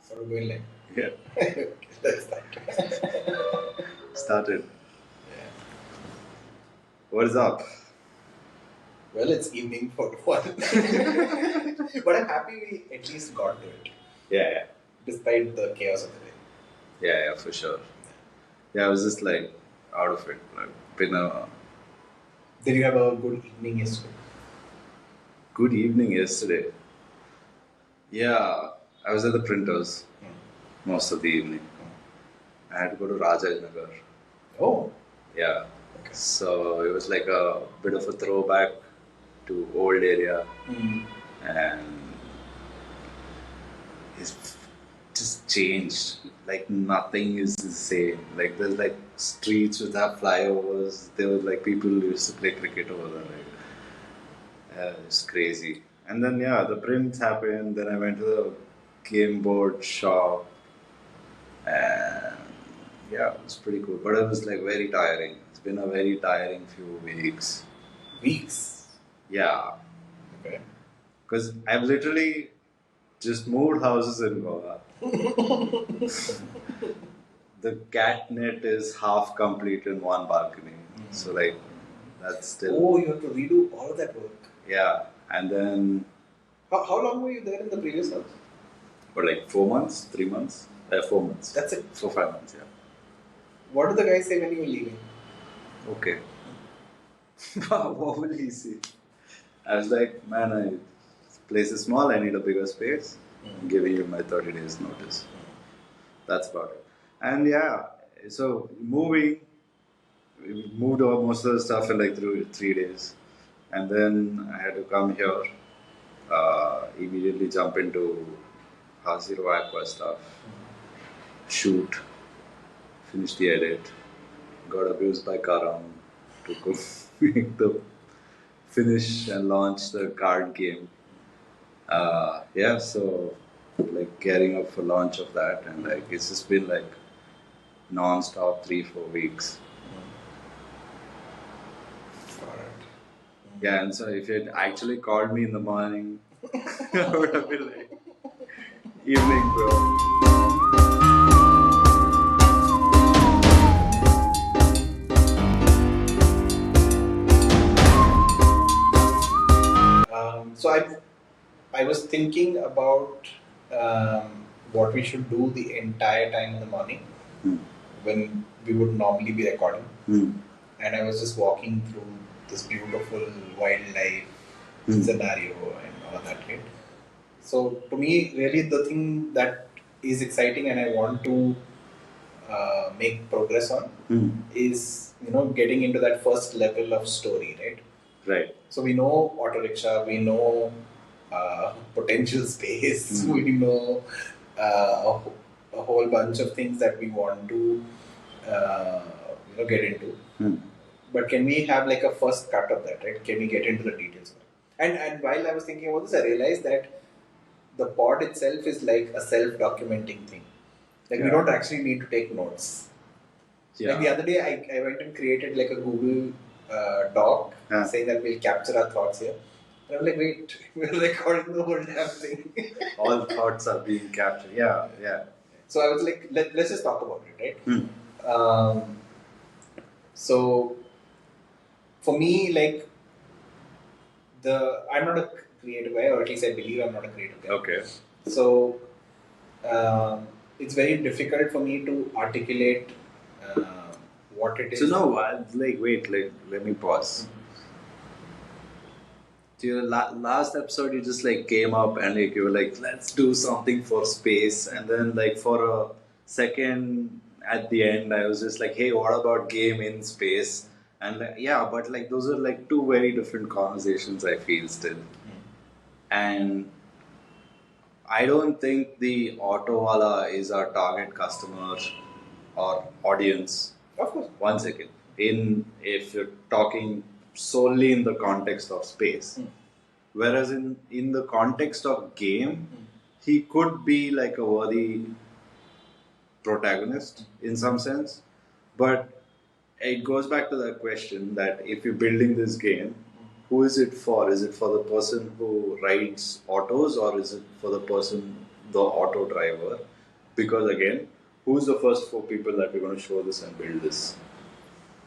So we're going like. Yeah. Let's start. Started. Yeah. What is up? Well, it's evening for one. But I'm happy we at least got to it, Yeah, despite the chaos of the day. yeah, for sure. Yeah, I was just like out of it. Like, been a Did you have a good evening yesterday? good evening yesterday. Yeah, I was at the printers most of the evening. I had to go to Rajanagar. Oh. Yeah. Okay. So it was like a bit of a throwback to old area, and it's just changed. Like nothing is the same. Like there's like streets with have flyovers. There were like people who used to play cricket over there. It's crazy. And then yeah, the prints happened. Then I went to the game board shop, and yeah, it was pretty cool. But it was like very tiring. It's been a very tiring few weeks. Weeks. Yeah, Okay. because I've literally just moved houses in Goa. The cat net is half complete in one balcony. So like that's still. Oh, you have to redo all of that work. Yeah, and then How long were you there in the previous house? for like 4 months, 3 months, 4 months. That's it. 4 5 months. Yeah. What did the guy say when you were leaving? Okay. What will he see? I was like, man, this place is small. I need a bigger space. I'm giving you my 30 days notice. That's about it. And yeah, so moving, we moved over most of the stuff in like 3 days. And then I had to come here, immediately jump into Zero Aqua stuff, shoot, finish the edit, got abused by Karam to go make the finish and launch the card game. Yeah, so like gearing up for launch of that, and like it's just been like non-stop 3-4 weeks. Yeah, and so if you had actually called me in the morning, I would have been like, evening, bro. So I was thinking about what we should do the entire time in the morning when we would normally be recording. And I was just walking through this beautiful wildlife scenario and all that, right? So to me, really the thing that is exciting and I want to make progress on is, getting into that first level of story, right? Right. So we know auto rickshaw, we know potential space, we know a whole bunch of things that we want to get into. But can we have like a first cut of that, right? Can we get into the details? And while I was thinking about this, I realized that the pod itself is like a self-documenting thing. Like we don't actually need to take notes. Yeah. Like the other day, I went and created like a Google doc saying that we'll capture our thoughts here. And I'm like, wait, we're recording the whole damn thing. All thoughts are being captured. Yeah, yeah. So I was like, let's just talk about it, right? So for me, like, I'm not a creative guy, or at least I believe I'm not a creative guy. Okay. So it's very difficult for me to articulate what it is. So no, wait, let me pause. To your last episode, you just like came up and like you were like, let's do something for space, and then like for a second at the end, I was just like, hey, what about game in space? And yeah, but like those are like two very different conversations. I feel still, and I don't think the auto wala is our target customer or audience. Of course. One second. If you're talking solely in the context of space. Whereas in the context of game, he could be like a worthy protagonist in some sense. But it goes back to that question that if you're building this game, who is it for? Is it for the person who rides autos, or is it for the auto driver? Because again, who's the first 4 people that we're going to show this and build this?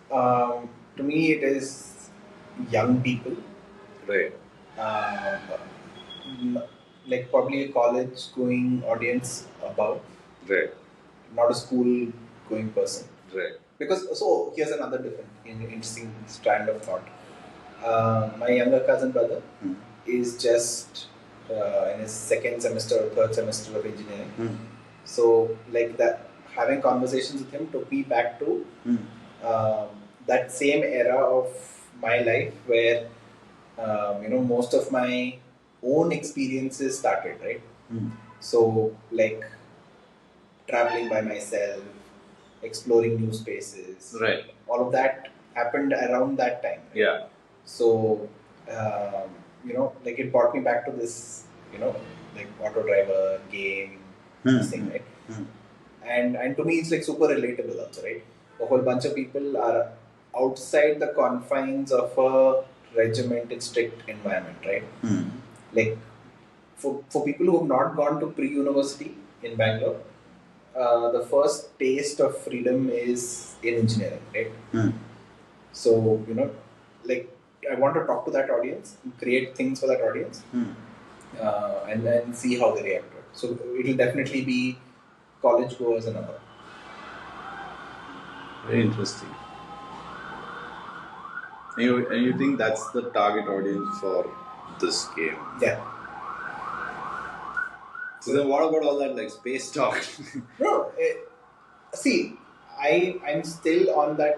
To me, it is young people. Right. Like probably a college-going audience above. Right. Not a school-going person. Right. Because so here's another different, interesting strand of thought. My younger cousin brother is just in his second semester or third semester of engineering. So like that, having conversations with him took me back to that same era of my life where most of my own experiences started, right? So like traveling by myself, exploring new spaces, right? All of that happened around that time. Right? Yeah. So like it brought me back to this, like auto driver game, this thing, right? And to me, it's like super relatable also, right? A whole bunch of people are outside the confines of a regimented, strict environment, right? Like for people who have not gone to pre-university in Bangalore, the first taste of freedom is in engineering, right? So like I want to talk to that audience, create things for that audience, and then see how they react to it. So it will definitely be college goers and above. Very interesting. And you think that's the target audience for this game? Yeah. So then what about all that like space talk? No, see, I'm still on that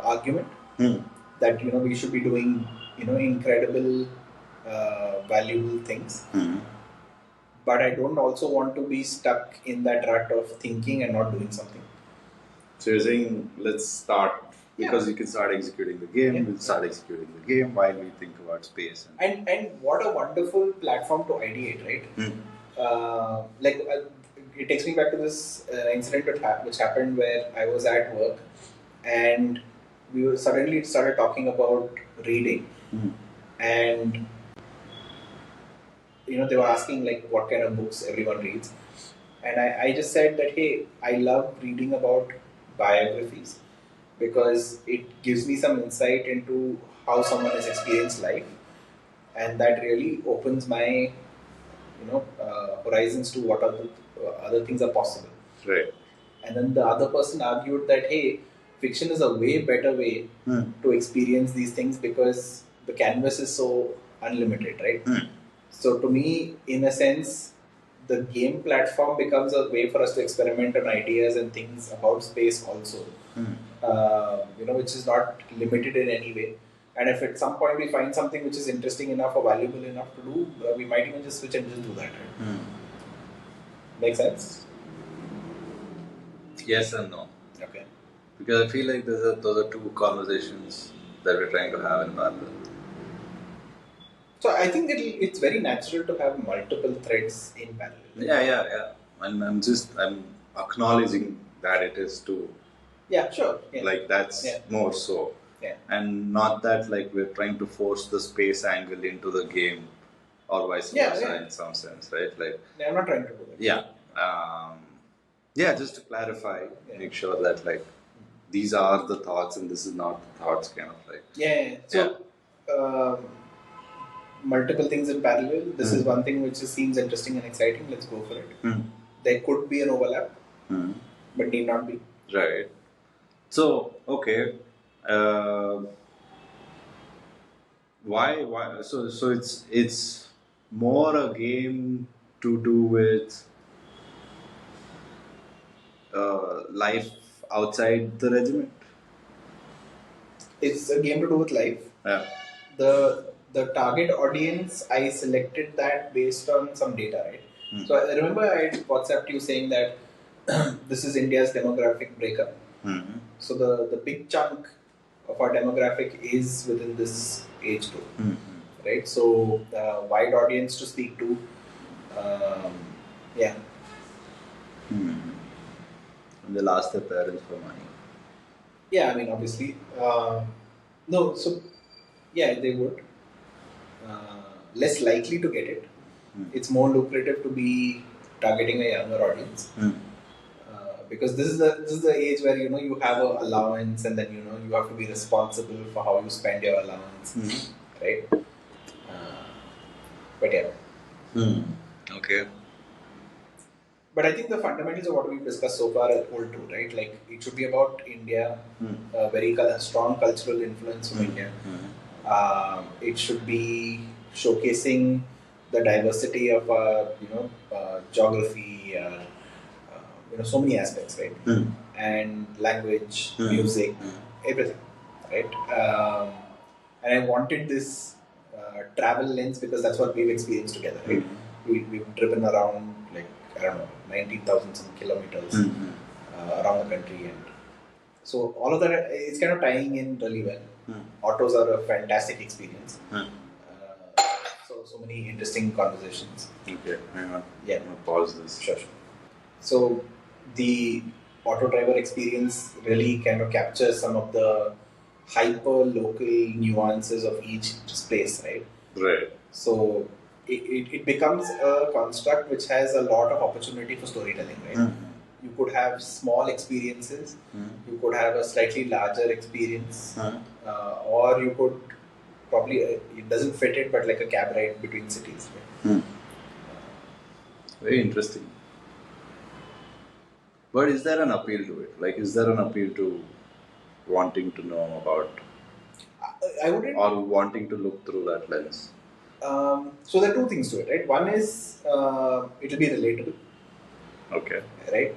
argument that we should be doing incredible, valuable things. But I don't also want to be stuck in that rut of thinking and not doing something. So you're saying let's start because you can start executing the game. Yeah. We'll start executing the game while we think about space. And what a wonderful platform to ideate, right? It takes me back to this incident which happened where I was at work and we suddenly started talking about reading. And they were asking like what kind of books everyone reads. And I just said that, hey, I love reading about biographies because it gives me some insight into how someone has experienced life, and that really opens my horizons to what other things are possible. Right. And then the other person argued that, hey, fiction is a way better way to experience these things because the canvas is so unlimited, right? So to me, in a sense, the game platform becomes a way for us to experiment on ideas and things about space also, which is not limited in any way. And if at some point we find something which is interesting enough or valuable enough to do, we might even just switch and just do that. Right? Make sense? Yes and no. Okay. Because I feel like those are two conversations that we're trying to have in parallel. So I think it's very natural to have multiple threads in parallel. Yeah. I'm acknowledging that it is too. Yeah, sure. Yeah. Like that's more so. Yeah. And not that like we're trying to force the space angle into the game or vice versa in some sense, right? Like I'm not trying to do that. Yeah. Just to clarify, make sure that like these are the thoughts and this is not the thoughts kind of like. Yeah. So multiple things in parallel. This is one thing which seems interesting and exciting. Let's go for it. There could be an overlap, but need not be. Right. So okay. Why? So it's more a game to do with life outside the regiment. It's a game to do with life. Yeah. The target audience, I selected that based on some data, right? So I remember I WhatsApped you saying that this is India's demographic breakup. So the big chunk of our demographic is within this age group, right? So wide audience to speak to, And they'll ask their parents for money. Yeah, I mean obviously, no. So yeah, they would less likely to get it, it's more lucrative to be targeting a younger audience. Because this is the age where you have an allowance, and then you have to be responsible for how you spend your allowance, right? But yeah. Okay. But I think the fundamentals of what we've discussed so far hold true, right? Like it should be about India, a very strong cultural influence from India. It should be showcasing the diversity of geography, so many aspects, right? And language, music, everything, right? And I wanted this travel lens because that's what we've experienced together, right? We've driven around like, I don't know, 19,000 some kilometers around the country, and so all of that it's kind of tying in really well. Autos are a fantastic experience. So many interesting conversations. Okay, hang on. Yeah. I'm gonna pause this. Sure. So the auto driver experience really kind of captures some of the hyper local nuances of each place, right? Right. So it becomes a construct which has a lot of opportunity for storytelling, right? You could have small experiences, you could have a slightly larger experience, or you could probably, it doesn't fit it, but like a cab ride between cities. Right? Very interesting. But is there an appeal to it? Like, is there an appeal to wanting to know about I wouldn't. or wanting to look through that lens? So there are two things to it, right? One is it will be relatable. Okay. Right?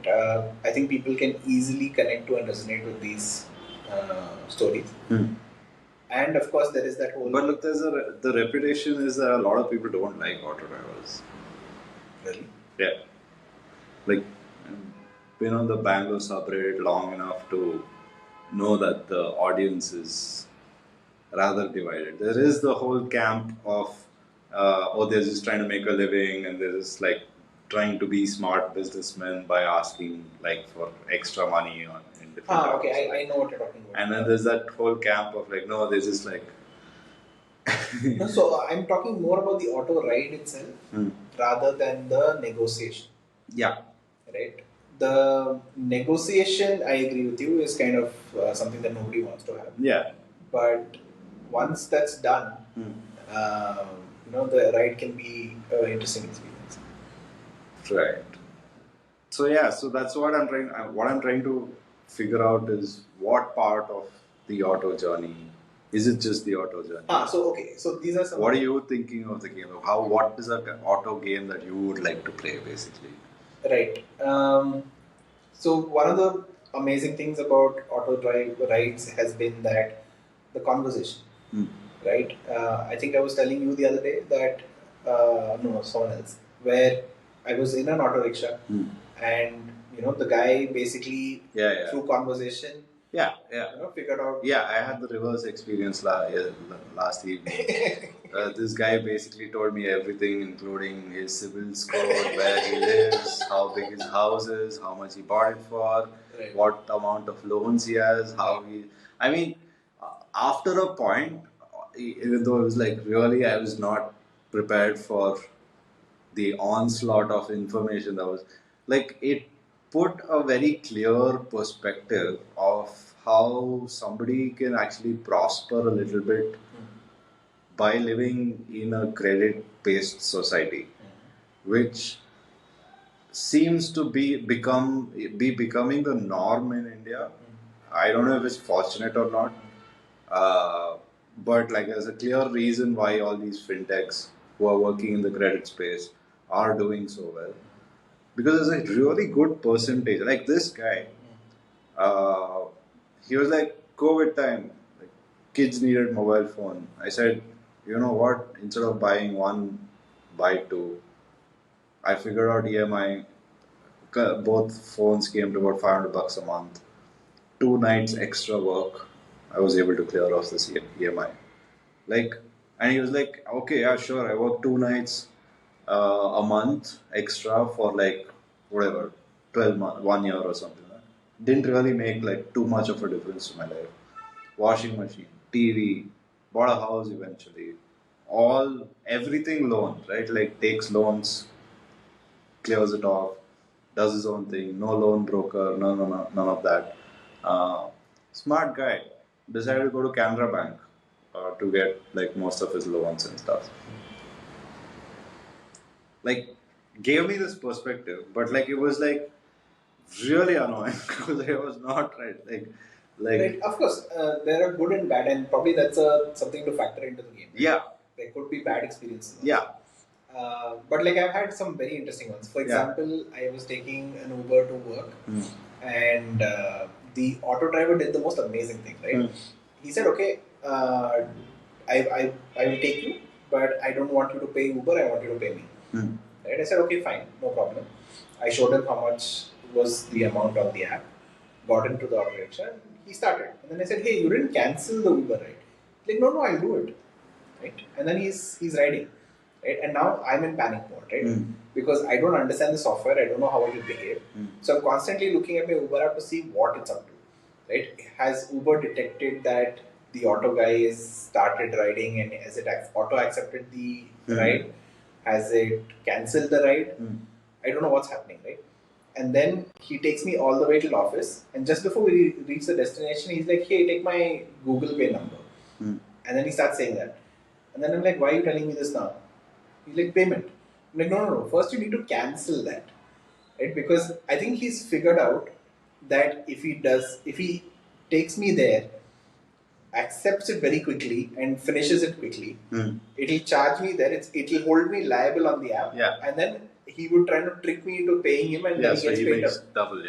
I think people can easily connect to and resonate with these stories. And of course, there is that whole. But look, the reputation is that a lot of people don't like auto drivers. Really? Yeah. Like, been on the Bangalore subreddit long enough to know that the audience is rather divided. There is the whole camp of, they're just trying to make a living, and they're just like trying to be smart businessmen by asking like for extra money in different. Okay, I know what you're talking about. And then there's that whole camp of like, no, they're just like. No, so I'm talking more about the auto ride itself rather than the negotiation. Yeah. Right. The negotiation, I agree with you, is kind of something that nobody wants to have. Yeah. But once that's done, the ride can be an interesting experience. Right. So yeah, so that's what I'm trying. What I'm trying to figure out is what part of the auto journey is it just the auto journey? So these are some. What are you thinking of the game? What is an auto game that you would like to play, basically? Right. So one of the amazing things about auto drive rides has been that the conversation. Right. I think I was telling you the other day that no, someone else, where I was in an auto rickshaw and the guy basically through conversation figured out. Yeah, I had the reverse experience last evening. This guy basically told me everything, including his civil score, where he lives, how big his house is, how much he bought it for, what amount of loans he has, I mean, after a point, even though it was like really, I was not prepared for the onslaught of information that was like it put a very clear perspective of how somebody can actually prosper a little bit by living in a credit-based society, which seems to be becoming the norm in India. I don't know if it's fortunate or not, but like there's a clear reason why all these fintechs who are working in the credit space are doing so well, because there's a really good percentage. Like this guy, he was like COVID time, like kids needed mobile phone. I said, you know what? Instead of buying one, buy two. I figured out EMI. Both phones came to about $500 a month. 2 nights extra work, I was able to clear off this EMI. Like, and he was like, okay, yeah, sure. I work 2 nights a month extra for like whatever 12 months, 1 year or something. Didn't really make like too much of a difference to my life. Washing machine, TV, bought a house eventually. everything loan, right? Like takes loans, clears it off, does his own thing, no loan broker, none of that. Uh, Smart guy. Decided to go to Canara Bank to get like most of his loans and stuff. Like gave me this perspective, but like it was like really annoying because I was not right. Right. Of course, there are good and bad, and probably that's something to factor into the game. Right? Yeah. There could be bad experiences. Also. Yeah. But like I've had some very interesting ones. For example, I was taking an Uber to work, and the auto driver did the most amazing thing. Right? He said, "Okay, I will take you, but I don't want you to pay Uber. I want you to pay me." Right? I said, "Okay, fine, no problem." I showed him how much was the amount on the app, got into the auto rickshaw, and he started. And then I said, "Hey, you didn't cancel the Uber, right?" Like, no, I'll do it. Right? And then he's riding. Right? And now I'm in panic mode, right? Because I don't understand the software, I don't know how it will behave. So I'm constantly looking at my Uber app to see what it's up to. Right? Has Uber detected that the auto guy is started riding and has it auto accepted the ride? Has it cancelled the ride? I don't know what's happening, right? And then he takes me all the way to the office, and just before we reach the destination, he's like, "Hey, take my Google Pay number." And then he starts saying that. And then I'm like, "Why are you telling me this now?" He's like, "Payment." I'm like, no. First you need to cancel that. Right? Because I think he's figured out that if he takes me there, accepts it very quickly and finishes it quickly, it'll charge me there, it'll hold me liable on the app. Yeah. And then he would try to trick me into paying him, and then he gets paid double.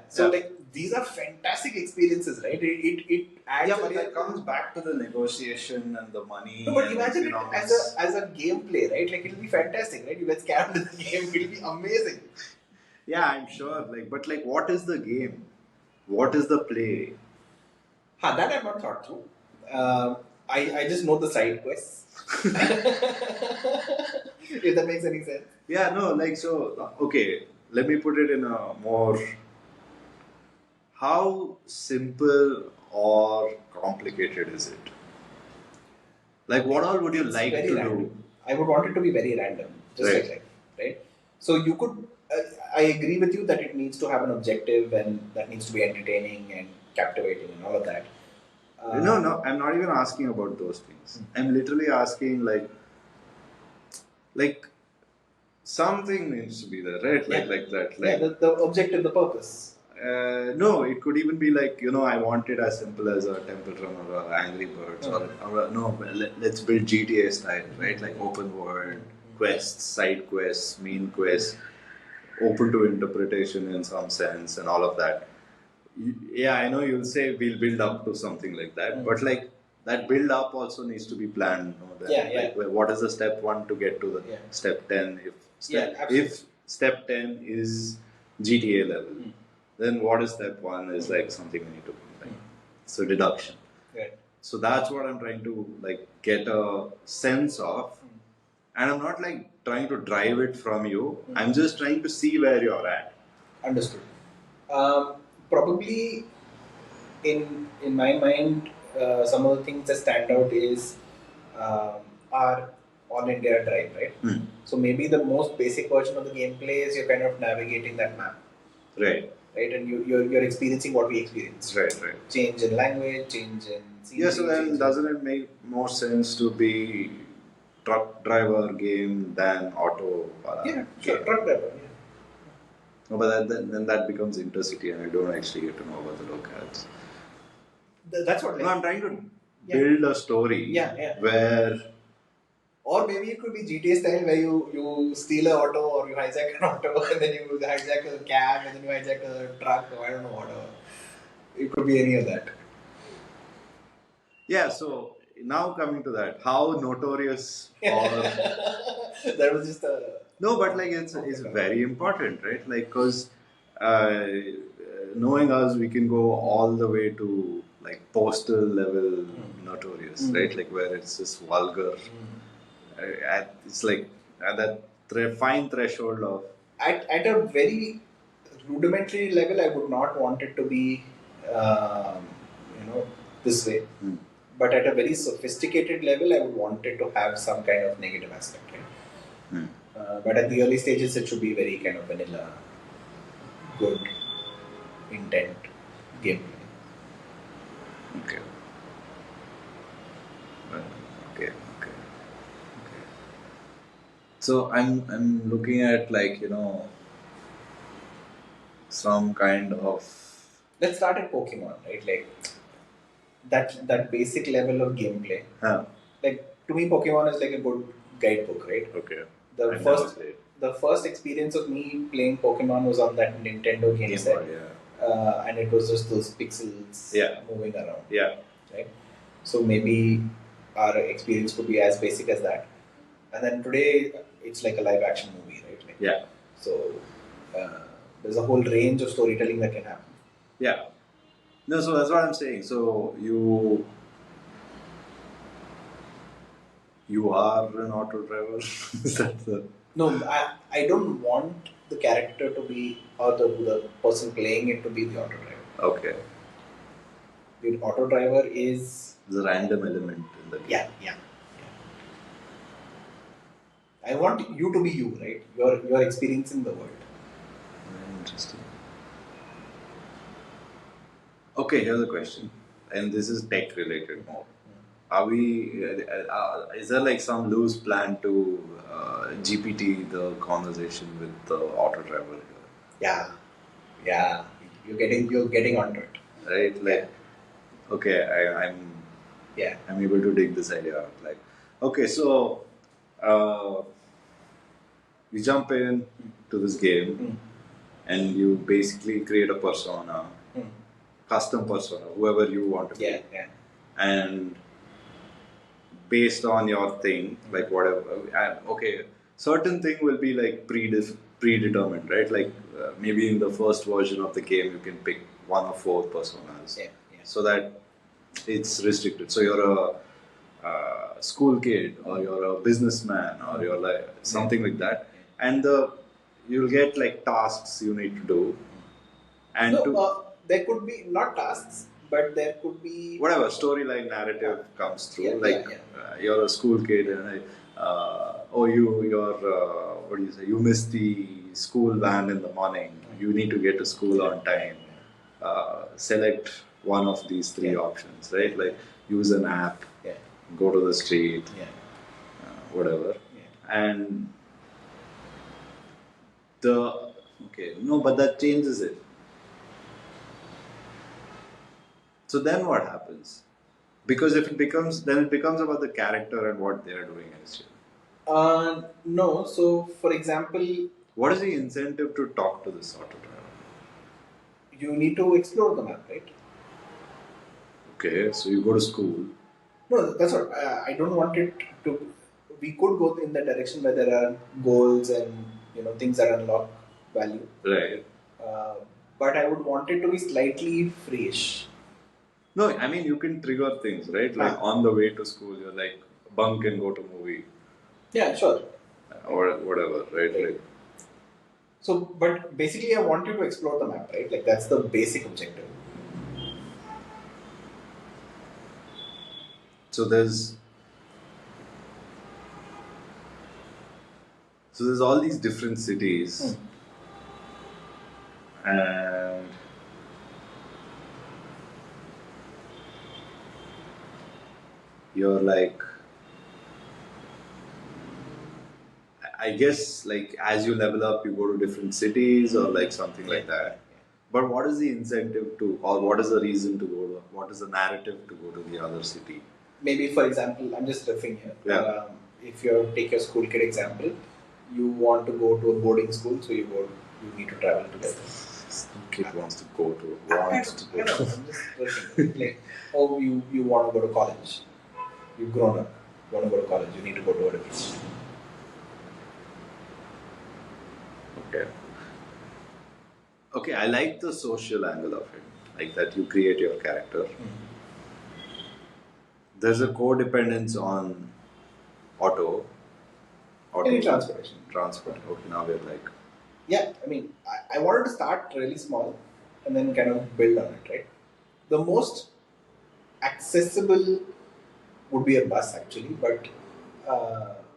So like these are fantastic experiences, right? It adds but that comes back to the negotiation and the money. No, but imagine it as a gameplay, right? Like it'll be fantastic, right? You get scammed in the game, it'll be amazing. Yeah, I'm sure. But what is the game? What is the play? That I've not thought through. I just know the side quests. If that makes any sense. Yeah, no, okay, let me put it in a more... How simple or complicated is it? Like, what all would you like to do? I would want it to be very random, just like that, right? So you could... I agree with you that it needs to have an objective and that needs to be entertaining and captivating and all of that. No, I'm not even asking about those things. I'm literally asking like something needs to be there, right? Like that. The objective, the purpose. No, it could even be like, I want it as simple as a Temple Run or Angry Birds let's build GTA style, right? Like open world, quests, side quests, main quests, open to interpretation in some sense and all of that. Yeah, I know you'll say we'll build up to something like that, but like that build up also needs to be planned. Like, what is the step 1 to get to the step 10? If step 10 is GTA level, then what is step 1 is like something we need to like. So deduction. Right. So that's what I'm trying to like get a sense of, and I'm not like trying to drive it from you. I'm just trying to see where you're at. Understood. Probably in my mind, some of the things that stand out is our All India drive, right? So maybe the most basic version of the gameplay is you're kind of navigating that map, right? And you're experiencing what we experience, right? Change in language, change in scenery. So then doesn't it make more sense to be truck driver game than auto? Truck driver. No, but then that becomes intercity, and I don't actually get to know about the locals. That's what. No, I'm trying to build a story. Where. Or maybe it could be GTA style, where you steal an auto or you hijack an auto, and then you hijack a cab, and then you hijack a truck, or I don't know, whatever. It could be any of that. Yeah. So now coming to that, how notorious or that was just a. No, but like it's very important, right? Like, because knowing us, we can go all the way to like postal level notorious, right? Like where it's just vulgar. It's like at that fine threshold of. At a very rudimentary level, I would not want it to be, this way. But at a very sophisticated level, I would want it to have some kind of negative aspect, right? But at the early stages, it should be very kind of vanilla, good intent gameplay. Okay. Okay. So I'm looking at like some kind of. Let's start at Pokemon, right? Like that basic level of gameplay. Huh. Like to me, Pokemon is like a good guidebook, right? Okay. The first experience of me playing Pokemon was on that Nintendo game set, and it was just those pixels moving around. Yeah. Right. So maybe our experience could be as basic as that, and then today it's like a live action movie, right? Like, yeah. So there's a whole range of storytelling that can happen. Yeah. No, so that's what I'm saying. So you are an auto driver. Is that the... No, I don't want the character to be, or the person playing it to be the auto driver. Okay. The auto driver is the random element in the game. Yeah. I want you to be you, right? You're experiencing the world. Very interesting. Okay, here's a question, and this is tech related more. Are we? Is there like some loose plan to GPT the conversation with the auto driver here? Yeah. You're getting onto it, right? Like, okay, I'm able to dig this idea out. Like, okay, so you jump in to this game, and you basically create a persona, custom persona, whoever you want to be, and based on your thing, like whatever. Okay, certain thing will be like predetermined, right? Like maybe in the first version of the game, you can pick one or four personas, so that it's restricted. So you're a school kid, or you're a businessman, or you're like something like that, and you'll get like tasks you need to do, and there could be not tasks, but there could be whatever storyline narrative comes through. You're a school kid, and you're what do you say? You missed the school van in the morning. You need to get to school on time. Select one of these three options, right? Like use an app, go to the street, whatever, and but that changes it. So then what happens? Because if it becomes about the character and what they are doing instead. No. So, for example, what is the incentive to talk to this auto driver? You need to explore the map, right? Okay, so you go to school. No, that's what I don't want it to. We could go in the direction where there are goals and things that unlock value. Right. But I would want it to be slightly freeish. No, I mean you can trigger things, right? Like on the way to school, you're like bunk and go to movie. Yeah, sure. Or whatever, right? Like, so, but basically, I want you to explore the map, right? Like that's the basic objective. So there's all these different cities, and you're like, I guess like as you level up, you go to different cities or like something like that. But what is the incentive to, or what is the reason to go to, what is the narrative to go to the other city? Maybe, for example, I'm just riffing here. If you take your school kid example, you want to go to a boarding school, so you need to travel together. Some kid wants to go to. I'm just riffing. Like, you want to go to college. You've grown up. You want to go to college. You need to go to a different school. Okay, I like the social angle of it, like that you create your character. There's a codependence on auto. Any transportation. Okay, now we're like. Yeah, I mean, I wanted to start really small and then kind of build on it, right? The most accessible would be a bus actually. But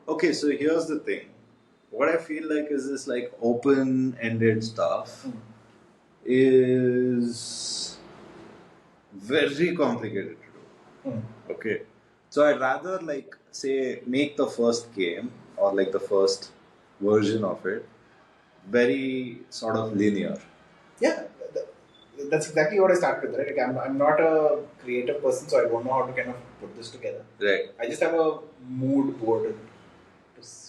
Okay, so here's the thing. What I feel like is this like open-ended stuff is very complicated to do. Okay. So I'd rather like say make the first game or like the first version of it very sort of linear. yeah, that's exactly what I started with. Right? Like I'm not a creative person, so I don't know how to kind of put this together. Right. I just have a mood board.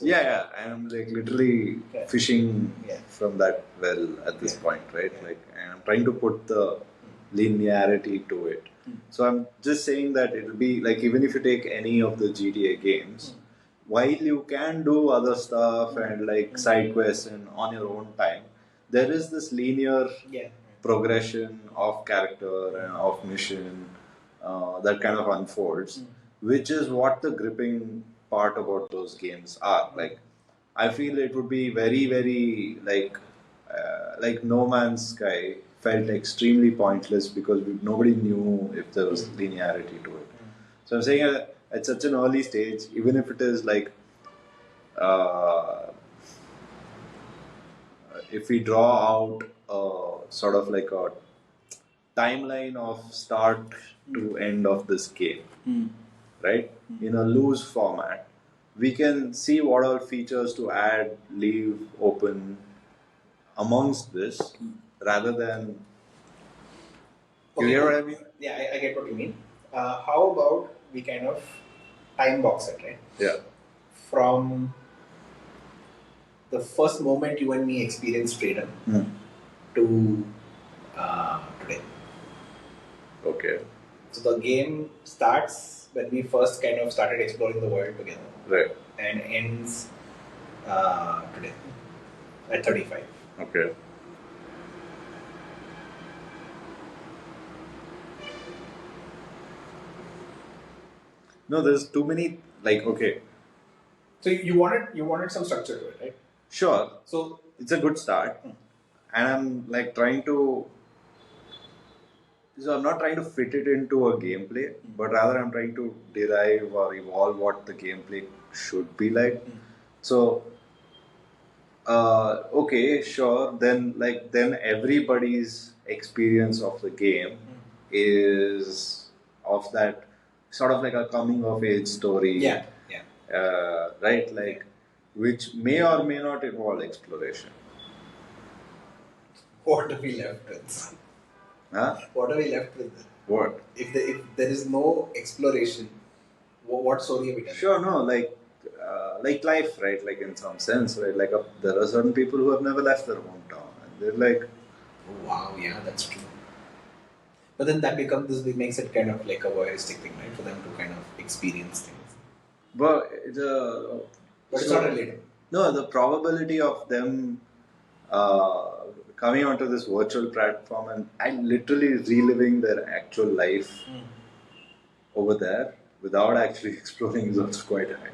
Yeah. I'm like literally fishing from that well at this point, right? Yeah. Like I'm trying to put the linearity to it. So I'm just saying that it'll be like even if you take any of the GTA games, while you can do other stuff and like side quests and on your own time, there is this linear progression of character and of mission that kind of unfolds, which is what the gripping part about those games are. Like, I feel it would be very, very like No Man's Sky felt extremely pointless because nobody knew if there was linearity to it. So I'm saying at such an early stage, even if it is like, if we draw out sort of like a timeline of start to end of this game, right? In a loose format, we can see what are features to add, leave open amongst this, rather than. You hear what I mean? Yeah, I get what you mean. How about we kind of time box it, right? Yeah. From the first moment you and me experienced freedom to today. Okay. So the game starts when we first kind of started exploring the world together. Right. And ends today at 35. Okay. No, there's too many. Like, okay. So you wanted some structure to it, right? Sure. So it's a good start, and I'm like trying to. So I'm not trying to fit it into a gameplay, but rather I'm trying to derive or evolve what the gameplay should be like. So, okay, sure. Then everybody's experience of the game is of that sort of like a coming of age story. Yeah. Right, like which may or may not involve exploration. What are we left with? Huh? What are we left with? What? If there is no exploration, what story are we telling? Sure, no, like life, right? Like in some sense, right? Like there are certain people who have never left their hometown, and they're like, oh, wow, yeah, that's true. But then that becomes this makes it kind of like a voyeuristic thing, right? For them to kind of experience things. but it's not related. No, the probability of them coming onto this virtual platform and literally reliving their actual life over there without actually exploring is also quite high.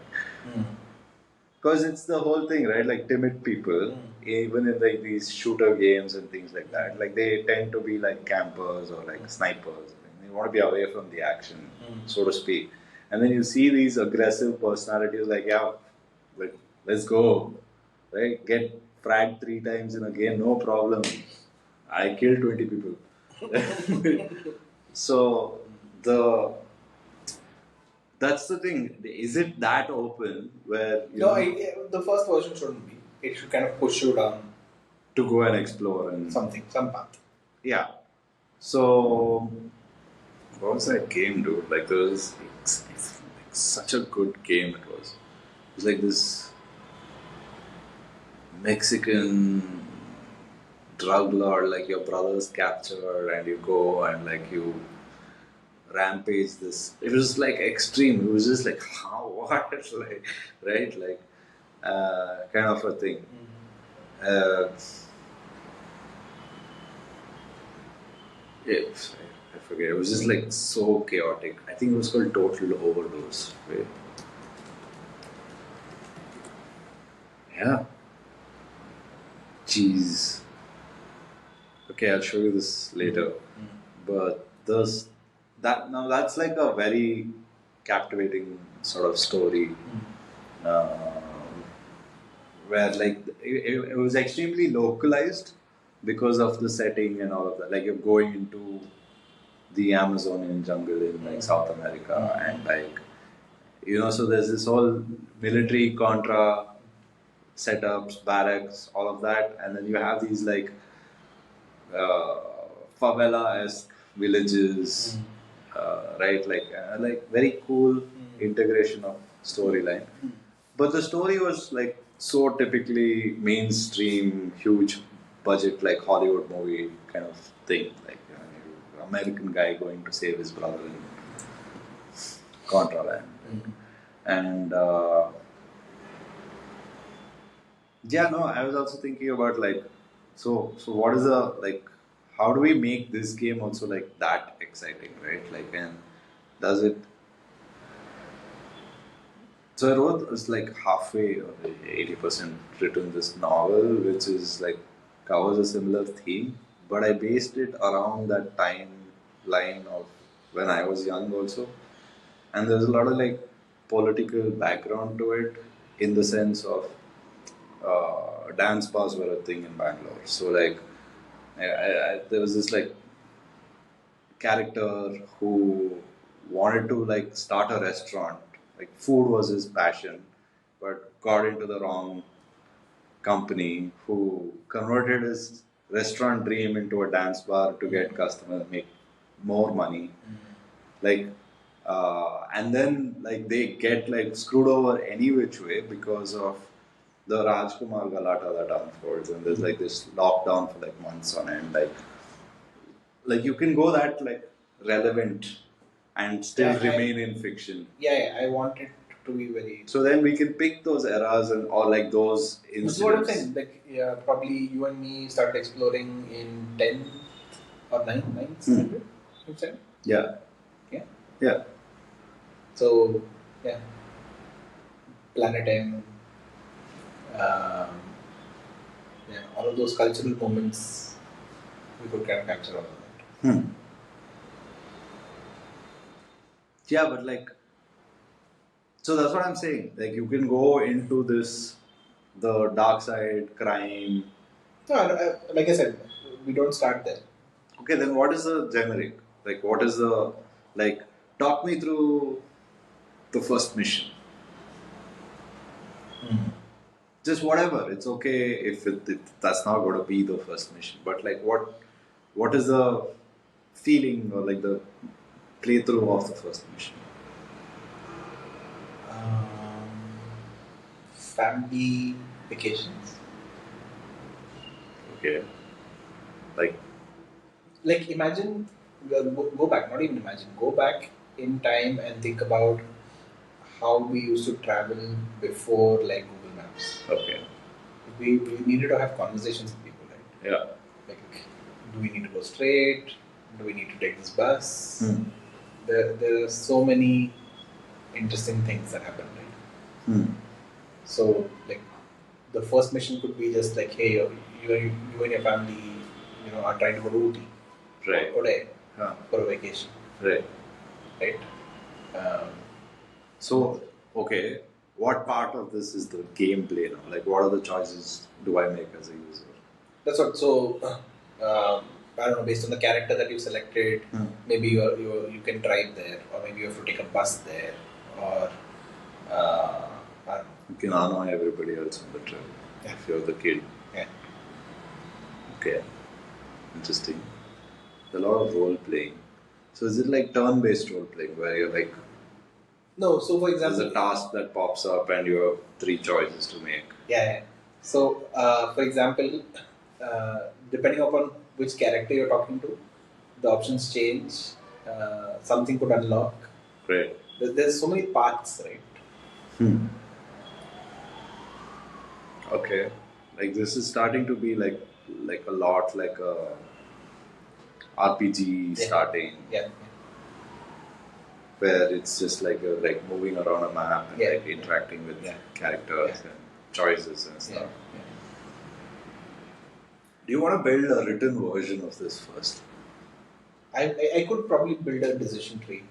Because it's the whole thing, right? Like timid people, even in like these shooter games and things like that, like they tend to be like campers or like snipers. They want to be away from the action, so to speak. And then you see these aggressive personalities like, yeah, like let's go, right? Get fragged 3 times in a game, no problem. I killed 20 people. So that's the thing. Is it that open where the first version shouldn't be. It should kind of push you down to go and explore and some path. Yeah. So what was that game, dude? Like there was like such a good game it was. It was like this Mexican drug lord, like your brother's captured and you go and like you rampage this. It was like extreme. It was just like how what like right like kind of a thing. I forget. It was just like so chaotic. I think it was called Total Overdose. Right? Yeah. Jeez. Okay, I'll show you this later. But that's like a very captivating sort of story. Uh, where like it was extremely localized because of the setting and all of that. Like you're going into the Amazonian jungle in like South America and like so there's this whole military contra setups, barracks, all of that, and then you have these like uh, favela-esque villages, right? Like very cool integration of storyline. But the story was like so typically mainstream, huge budget, like Hollywood movie kind of thing, like American guy going to save his brother in Contraland, and yeah, no, I was also thinking about like, so what is the like, how do we make this game also like that exciting, right? Like, and does it? So I wrote it's like halfway or 80% written this novel, which is like covers a similar theme, but I based it around that timeline of when I was young also, and there's a lot of like political background to it in the sense of dance bars were a thing in Bangalore. So like, there was this like character who wanted to like start a restaurant. Like food was his passion, but got into the wrong company. Who converted his restaurant dream into a dance bar to get customers, make more money. Like, and then like they get like screwed over any which way because of the Rajkumar Galata that unfolds, and there's like this lockdown for like months on end. Like you can go that like relevant and still remain in fiction. Yeah, I want it to be very. So then we can pick those eras and or like those incidents. That's what I'm saying. Like, yeah, probably you and me start exploring in 10th or 9th standard. Yeah. Yeah. Yeah. So, yeah. Planet M. Yeah, all of those cultural moments, we could kind of capture all of that. Yeah, but like, so that's what I'm saying. Like, you can go into this, the dark side, crime. No, like I said, we don't start there. Okay, then what is the generic? Like, what is the, like, talk me through the first mission. Just whatever. It's okay if that's not going to be the first mission. But like, what is the feeling or like the playthrough of the first mission? Family vacations. Okay. Like imagine, go back. Not even imagine. Go back in time and think about how we used to travel before like Google Maps. Okay. We needed to have conversations with people, right? Yeah. Like, do we need to go straight? Do we need to take this bus? There are so many interesting things that happen, right? So, like, the first mission could be just like, hey, you and your family, are trying to go to Ooty, right, or for a vacation, right. Um, So, okay, what part of this is the gameplay now? Like, what are the choices do I make as a user? That's what. So, I don't know. Based on the character that you selected, maybe you can drive there, or maybe you have to take a bus there, or I don't know. You can annoy everybody else on the trip if you're the kid. Yeah. Okay. Interesting. A lot of role playing. So is it like turn-based role playing where you're like, no? So for example, there's a task that pops up and you have 3 choices to make. Yeah. So for example, depending upon which character you're talking to, the options change. Something could unlock. Great. There's so many paths, right? Okay. Like this is starting to be like a lot like a RPG starting. Yeah. Where it's just like you're like moving around a map and like interacting with characters and choices and stuff. Yeah. Do you want to build a written version of this first? I could probably build a decision tree.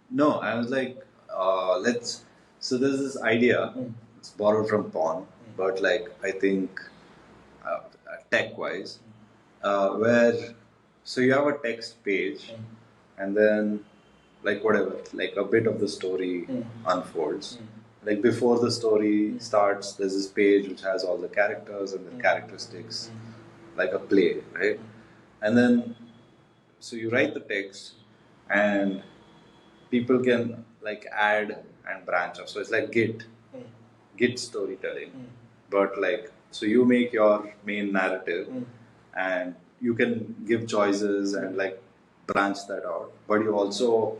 No, I was like, let's. So there's this idea. It's borrowed from porn, but like I think tech-wise, where so you have a text page, and then like whatever, like a bit of the story unfolds. Like before the story starts, there's this page which has all the characters and the characteristics, like a play, right? And then so you write the text, and people can like add and branch off. So it's like Git storytelling, but like so you make your main narrative, and you can give choices and like branch that out. But you also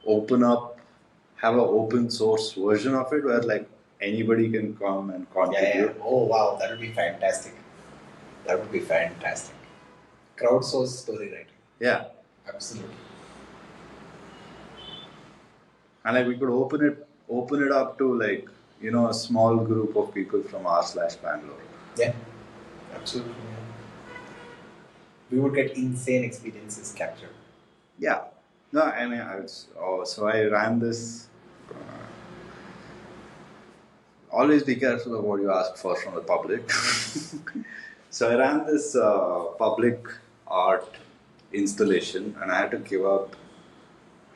open up, have an open source version of it where like anybody can come and contribute. Yeah. Oh wow, that would be fantastic. That would be fantastic. Crowdsourced story writing. Yeah. Absolutely. And like we could open it up to like, you know, a small group of people from r/Bangalore. Yeah. Absolutely. Yeah. We would get insane experiences captured. Yeah. No, I mean, so I ran this. Always be careful of what you ask for from the public. So I ran this public art installation, and I had to give up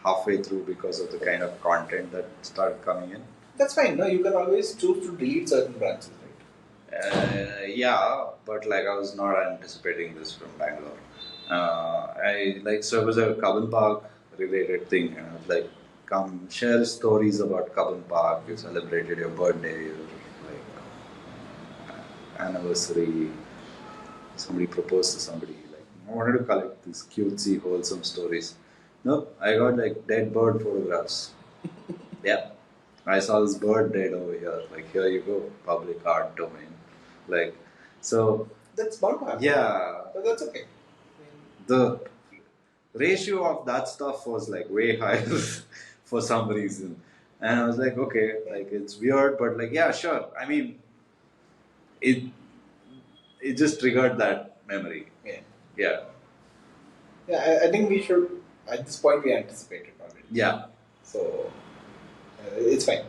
halfway through because of the kind of content that started coming in. That's fine. No, you can always choose to delete certain branches, right? Yeah, but like I was not anticipating this from Bangalore. So it was a Cubbon Park related thing, and I was like, come share stories about Cubbon Park. You celebrated your birthday, your like anniversary. Somebody proposed to somebody. Like I wanted to collect these cutesy, wholesome stories. Nope, I got like dead bird photographs. Yeah, I saw this bird dead over here. Like here you go, public art domain. Like so. That's bound to happen. Yeah, but that's okay. The ratio of that stuff was like way higher for some reason, and I was like, okay, like it's weird, but like yeah, sure. I mean, it just triggered that memory. Yeah. I think we should. At this point, we anticipated already. Yeah. So it's fine.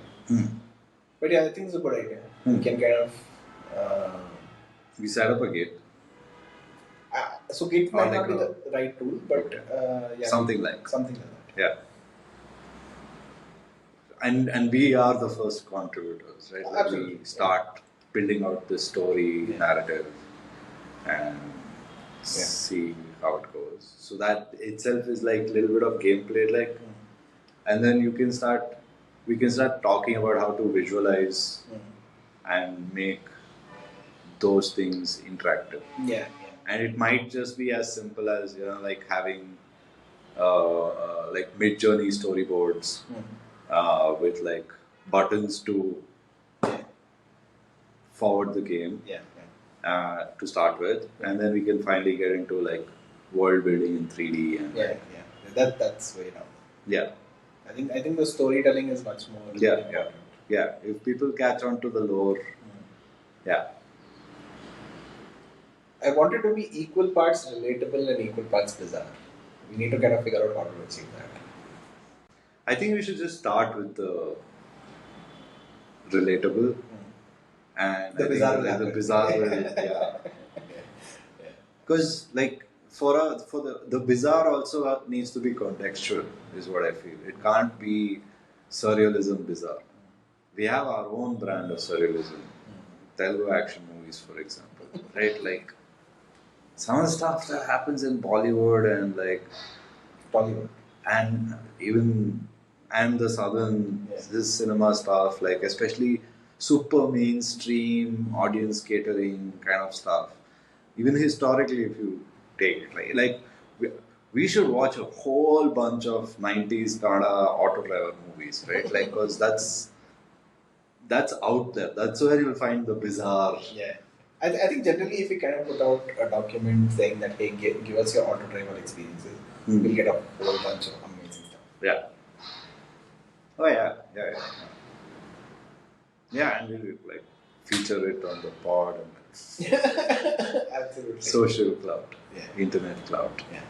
But yeah, I think it's a good idea. We can kind of. We set up a gate. So Git might not be the right tool, but yeah, something like that. Yeah. And we are the first contributors, right? Like Absolutely. We start building out the story narrative and see how it goes. So that itself is like a little bit of gameplay, like, and then we can start talking about how to visualize and make those things interactive. Yeah. And it might just be as simple as, you know, like having like mid-journey storyboards with like buttons to forward the game to start with, and then we can finally get into like world building in 3D and that's way down. Yeah. I think the storytelling is much more important. Yeah. If people catch on to the lore, I want it to be equal parts relatable and equal parts bizarre. We need to kind of figure out how to achieve that. I think we should just start with the relatable and the bizarre because like for the bizarre also needs to be contextual is what I feel. It can't be surrealism bizarre. We have our own brand of surrealism. Telugu action movies, for example, right? Like some of the stuff that happens in Bollywood and like Bollywood and even the southern this cinema stuff, like especially super mainstream audience catering kind of stuff. Even historically, if you take it, right? Like we should watch a whole bunch of 90s Kannada auto driver movies, right? Like because that's out there. That's where you'll find the bizarre. Yeah. I think generally if we kind of put out a document saying that, hey, give us your auto driver experiences, we'll get a whole bunch of amazing stuff. Yeah. Oh yeah. Yeah, and we'll like feature it on the pod and Absolutely. Social cloud, internet cloud. Yeah.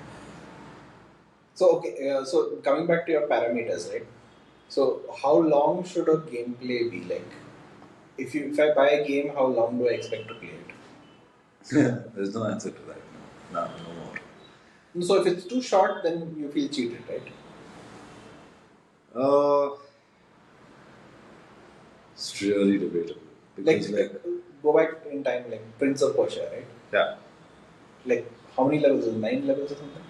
So okay, so coming back to your parameters, right? So how long should a gameplay be like? If I buy a game, how long do I expect to play it? There's no answer to that. No, no more. So if it's too short, then you feel cheated, right? It's really debatable. Like, Because go back in time, like Prince of Persia, right? yeah, Like how many levels? 9 levels or something?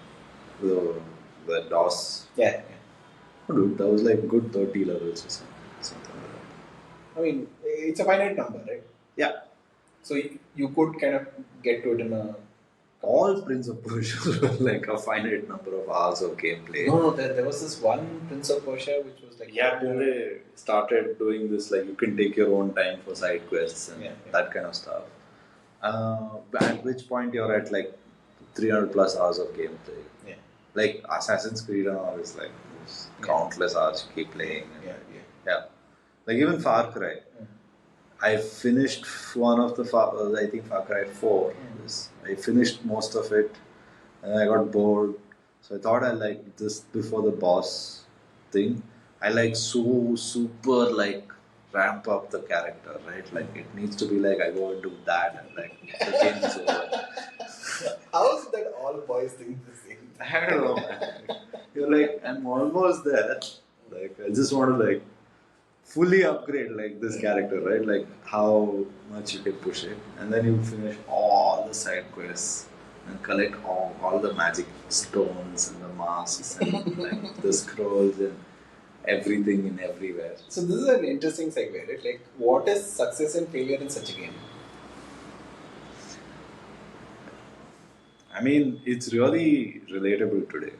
the DOS. Yeah. Oh, dude, that was like good 30 levels or something like that. I mean, it's a finite number, right? Yeah. So you could kind of get to it in a. All Prince of Persia were like a finite number of hours of gameplay. No, there was this one Prince of Persia which was like. Yeah, then they started doing this, like you can take your own time for side quests and that kind of stuff. At which point you're at like 300 plus hours of gameplay. Yeah. Like Assassin's Creed and all is like countless hours you keep playing. Yeah. Like even Far Cry. I finished one of the I think Far Cry 4. I finished most of it and I got bored. So I thought I like this before the boss thing. I like super like ramp up the character, right? Like it needs to be like I go and do that and like the game is over. How is that all boys think the same? I don't know, man. You're like, I'm almost there. Like I just want to like fully upgrade like this character, right? Like how much you can push it, and then you finish all the side quests and collect all the magic stones and the masks and like the scrolls and everything in everywhere. So this is an interesting segue, right? Like, what is success and failure in such a game? I mean, it's really relatable today,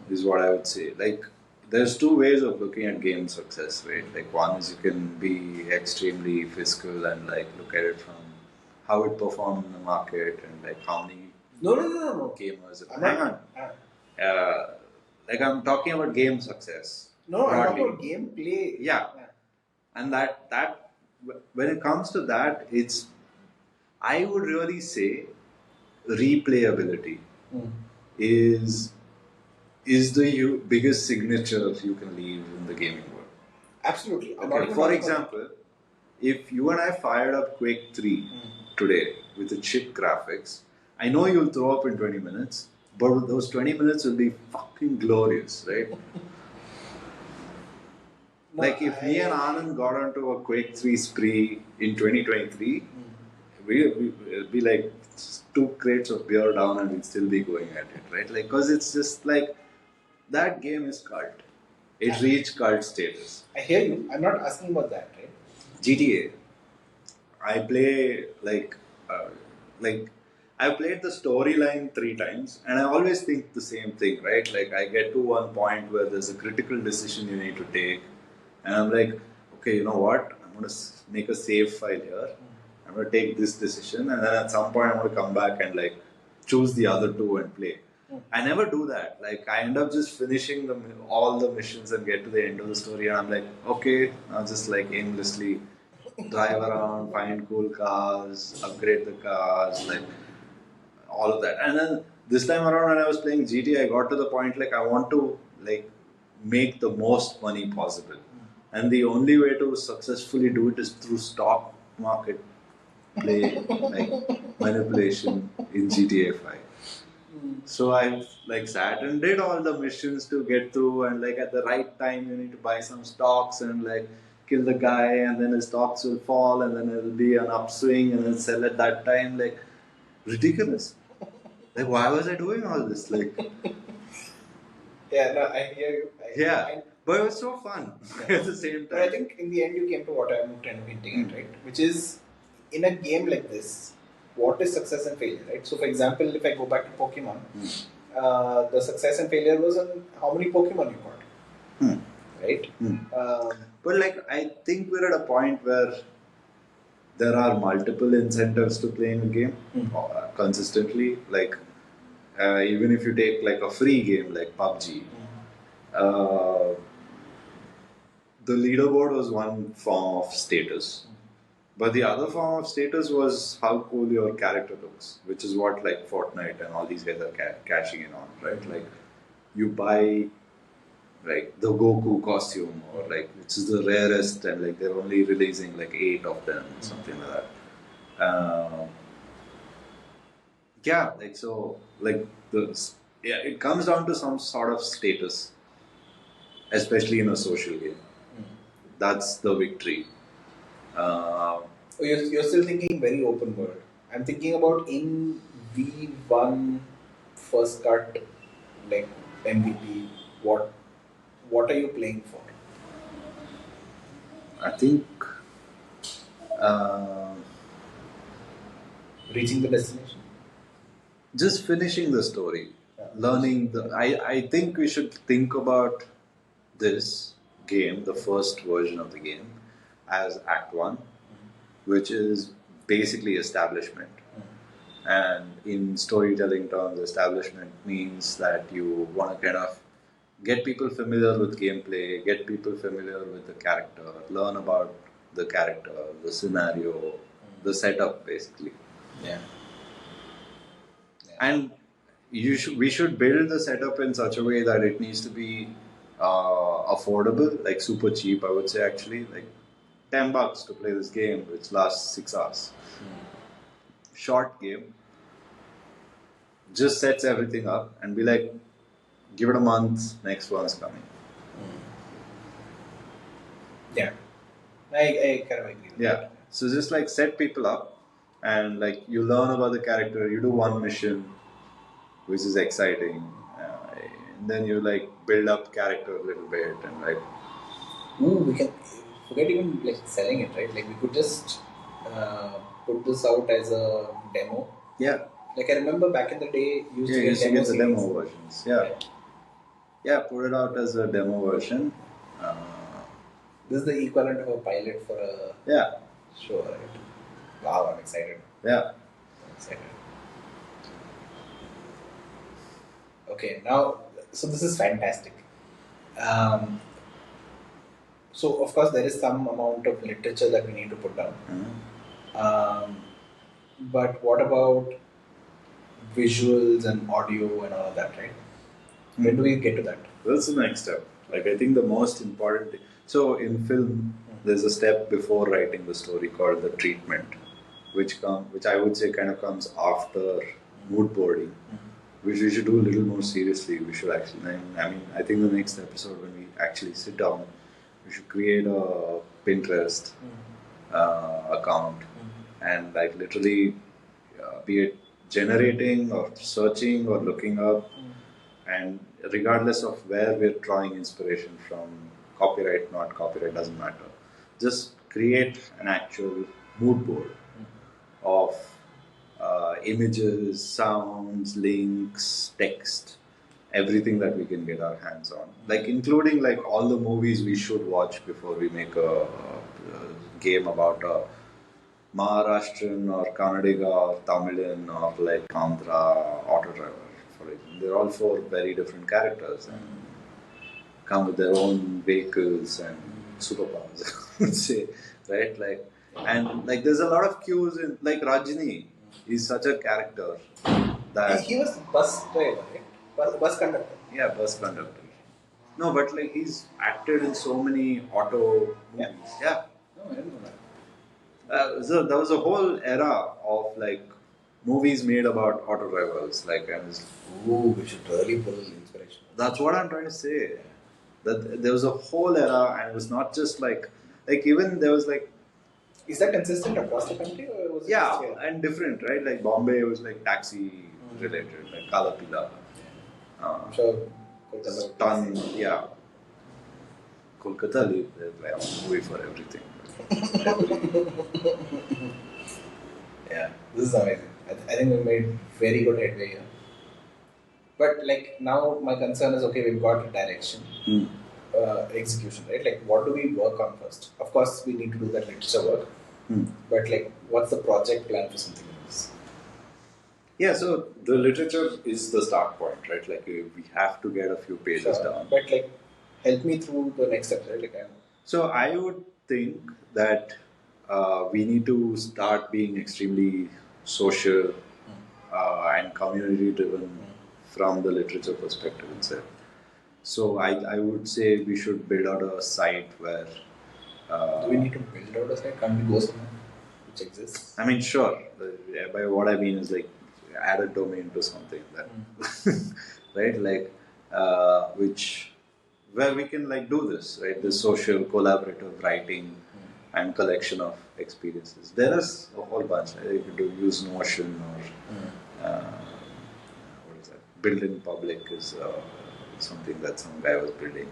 is what I would say. Like, there's two ways of looking at game success, right? Like, one is you can be extremely fiscal and like look at it from how it performed in the market and like how many No. gamers. Hang on. Like I'm talking about game success. No, I'm broadly. talking about gameplay. Yeah. And that when it comes to that, it's I would really say replayability is the biggest signature you can leave in the gaming world. Absolutely. Okay. For example, if you and I fired up Quake 3 today with the shit graphics, I know you'll throw up in 20 minutes, but those 20 minutes will be fucking glorious, right? Like if me and Anand got onto a Quake 3 spree in 2023, we'll be like 2 crates of beer down and we'll still be going at it, right? Like, because it's just like, that game is cult. It reached cult status. I hear you. I'm not asking about that, right? GTA. I play I played the storyline 3 times and I always think the same thing, right? Like I get to one point where there's a critical decision you need to take and I'm like, okay, you know what? I'm going to make a save file here. I'm going to take this decision and then at some point I'm going to come back and like choose the other 2 and play. I never do that. Like I end up just finishing all the missions and get to the end of the story and I'm like, okay, I'll just like aimlessly drive around, find cool cars, upgrade the cars, like all of that. And then this time around when I was playing GTA, I got to the point like I want to like make the most money possible. And the only way to successfully do it is through stock market play, like manipulation in GTA 5. So I like sat and did all the missions to get through and like at the right time you need to buy some stocks and like kill the guy and then his stocks will fall and then it'll be an upswing and then sell at that time. Like ridiculous. Like why was I doing all this? Like Yeah, no, I hear you. But it was so fun at the same time. But I think in the end you came to what I'm kind of hinting at, right? Which is in a game like this, what is success and failure, right? So, for example, if I go back to Pokemon, the success and failure was on how many Pokemon you got, right? But like, I think we're at a point where there are multiple incentives to playing a game consistently. Like, even if you take like a free game like PUBG, the leaderboard was one form of status. But the other form of status was how cool your character looks, which is what like Fortnite and all these guys are cashing in on, right? Like you buy like the Goku costume, or like which is the rarest, and like they're only releasing like 8 of them, something like that. Yeah, like so, like it comes down to some sort of status, especially in a social game. That's the victory. You're still thinking very open world. I'm thinking about in V1 first cut, like MVP. What are you playing for? I think uh, Reaching the destination. just finishing the story, learning the. I think we should think about this game, the first version of the game, as Act One, which is basically establishment. And in storytelling terms, establishment means that you want to kind of get people familiar with gameplay, get people familiar with the character, learn about the character, the scenario, the setup, basically. Yeah. And we should build the setup in such a way that it needs to be affordable, like super cheap, I would say, actually. Like $10 to play this game, which lasts 6 hours. Short game. Just sets everything up and be like, give it a month, next one's coming. Yeah. I kind of agree with Yeah. that. So just like set people up and like you learn about the character, you do one mission, which is exciting. And then you like build up character a little bit and like. Ooh, we can forget even like selling it, right? Like we could just put this out as a demo. Yeah. Like I remember back in the day, you used to You get used to demo get the series. demo versions. Yeah. Yeah, put it out as a demo version. This is the equivalent of a pilot for a Yeah. show, right? Wow, I'm excited. Yeah. I'm excited. Okay, now, so this is fantastic. So, of course, there is some amount of literature that we need to put down. But what about visuals and audio and all of that, right? When do we get to that? That's the next step. Like I think the most important thing. So in film, there's a step before writing the story called the treatment, which I would say kind of comes after mood boarding, which we should do a little more seriously. We should actually. I think the next episode when we actually sit down, we should create a Pinterest account and like literally be it generating or searching or looking up. And regardless of where we're drawing inspiration from, copyright, not copyright, doesn't matter. Just create an actual mood board of images, sounds, links, text, everything that we can get our hands on. Like including like all the movies we should watch before we make a game about a Maharashtrian or Kannadiga or Tamilian or like Andhra auto driver. They're all 4 very different characters and come with their own vehicles and superpowers, I would say, right? Like, and like there's a lot of cues in like Rajini is such a character that He was bus driver, right? Bus conductor. Yeah, bus conductor. No, but like he's acted in so many auto movies. Yeah. No, I didn't know that. So there was a whole era of like movies made about auto drivers, like and Ooh, we should really pull inspiration. that's what I'm trying to say. That there was a whole era, and it was not just like even there was like Is that consistent across the country, or was it just here? and different, right? Like Bombay was like taxi related, like Kalapila. Sure. Ton, yeah. Kolkata, there's like a movie for everything. Yeah, this is amazing. I think we made very good headway here. But like now, my concern is okay. We've got a direction, execution, right? Like, what do we work on first? Of course, we need to do that literature work. But like, what's the project plan for something like this? Yeah, so the literature is the start point, right? Like we have to get a few pages down. But like, help me through the next step, right? Like, so I would think that we need to start being extremely social and community driven from the literature perspective itself. So I would say we should build out a site where. Do we need to build out a site? Can't we go somewhere which exists? I mean, sure. By what I mean is like add a domain to something that, right? Like which where we can like do this, right? This social collaborative writing and collection of experiences. There is a whole bunch. Right? You could use Notion or what is that? Build in public is something that some guy was building.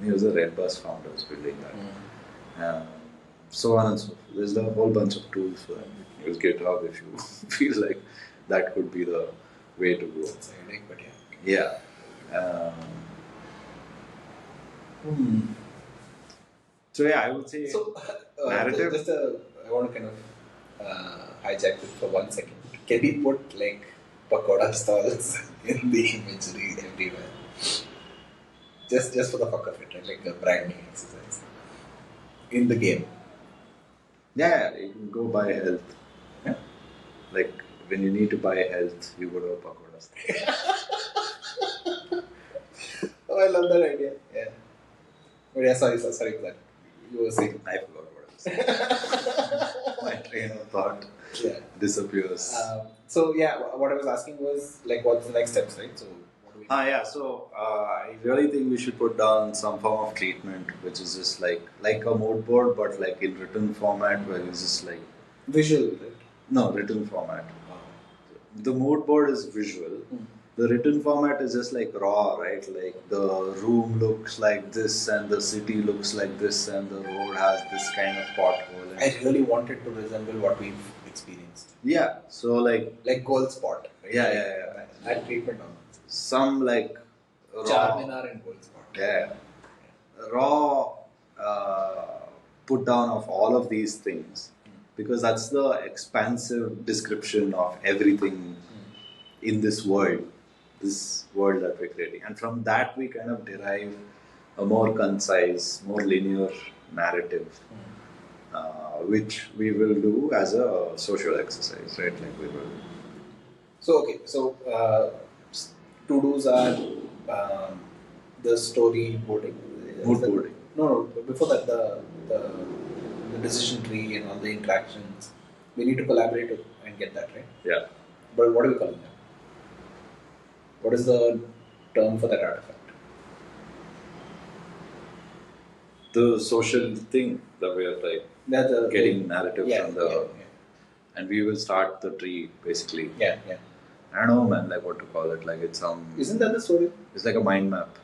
He was a Redbus founder was building that. So on and so forth. There's a whole bunch of tools for that. Use GitHub if you feel like that could be the way to go. It's ironic, but yeah. So yeah, I would say so, narrative. I want to kind of hijack it for 1 second. Can we put like pakoda stalls in the imagery everywhere? Just for the fuck of it, right? Like a branding exercise in the game. Yeah, you can go buy health. Yeah. Like when you need to buy health, you go to a pakoda stall. Oh, I love that idea. Yeah. But yeah, sorry for that. You were saying. I forgot what I was saying. My train of thought disappears. So yeah, what I was asking was like, what's the next steps, right? So what do we? Yeah. So I really think we should put down some form of treatment, which is just like a mood board, but like in written format, where it's just like Visual, right? no written format. The mood board is visual. The written format is just like raw, right? Like the room looks like this, and the city looks like this, and the road has this kind of pothole. I really wanted to resemble what we've experienced. Yeah. So like Gold Spot. Right? Yeah. That treatment on some like raw, Charminar and Gold Spot. Yeah. Raw put down of all of these things, because that's the expansive description of everything in this world that we're creating. And from that, we kind of derive a more concise, more linear narrative, which we will do as a social exercise, right? Like we will. So, okay. So, to-dos are the storyboarding. Mood boarding. No. Before that, the decision tree and all the interactions. We need to collaborate and get that, right? Yeah. But what do we call them? What is the term for that artifact? The social thing that we are like getting narrative from the, and we will start the tree basically. Yeah. I don't know, man, like what to call it. Like it's some. Isn't that the story? It's like a mind map.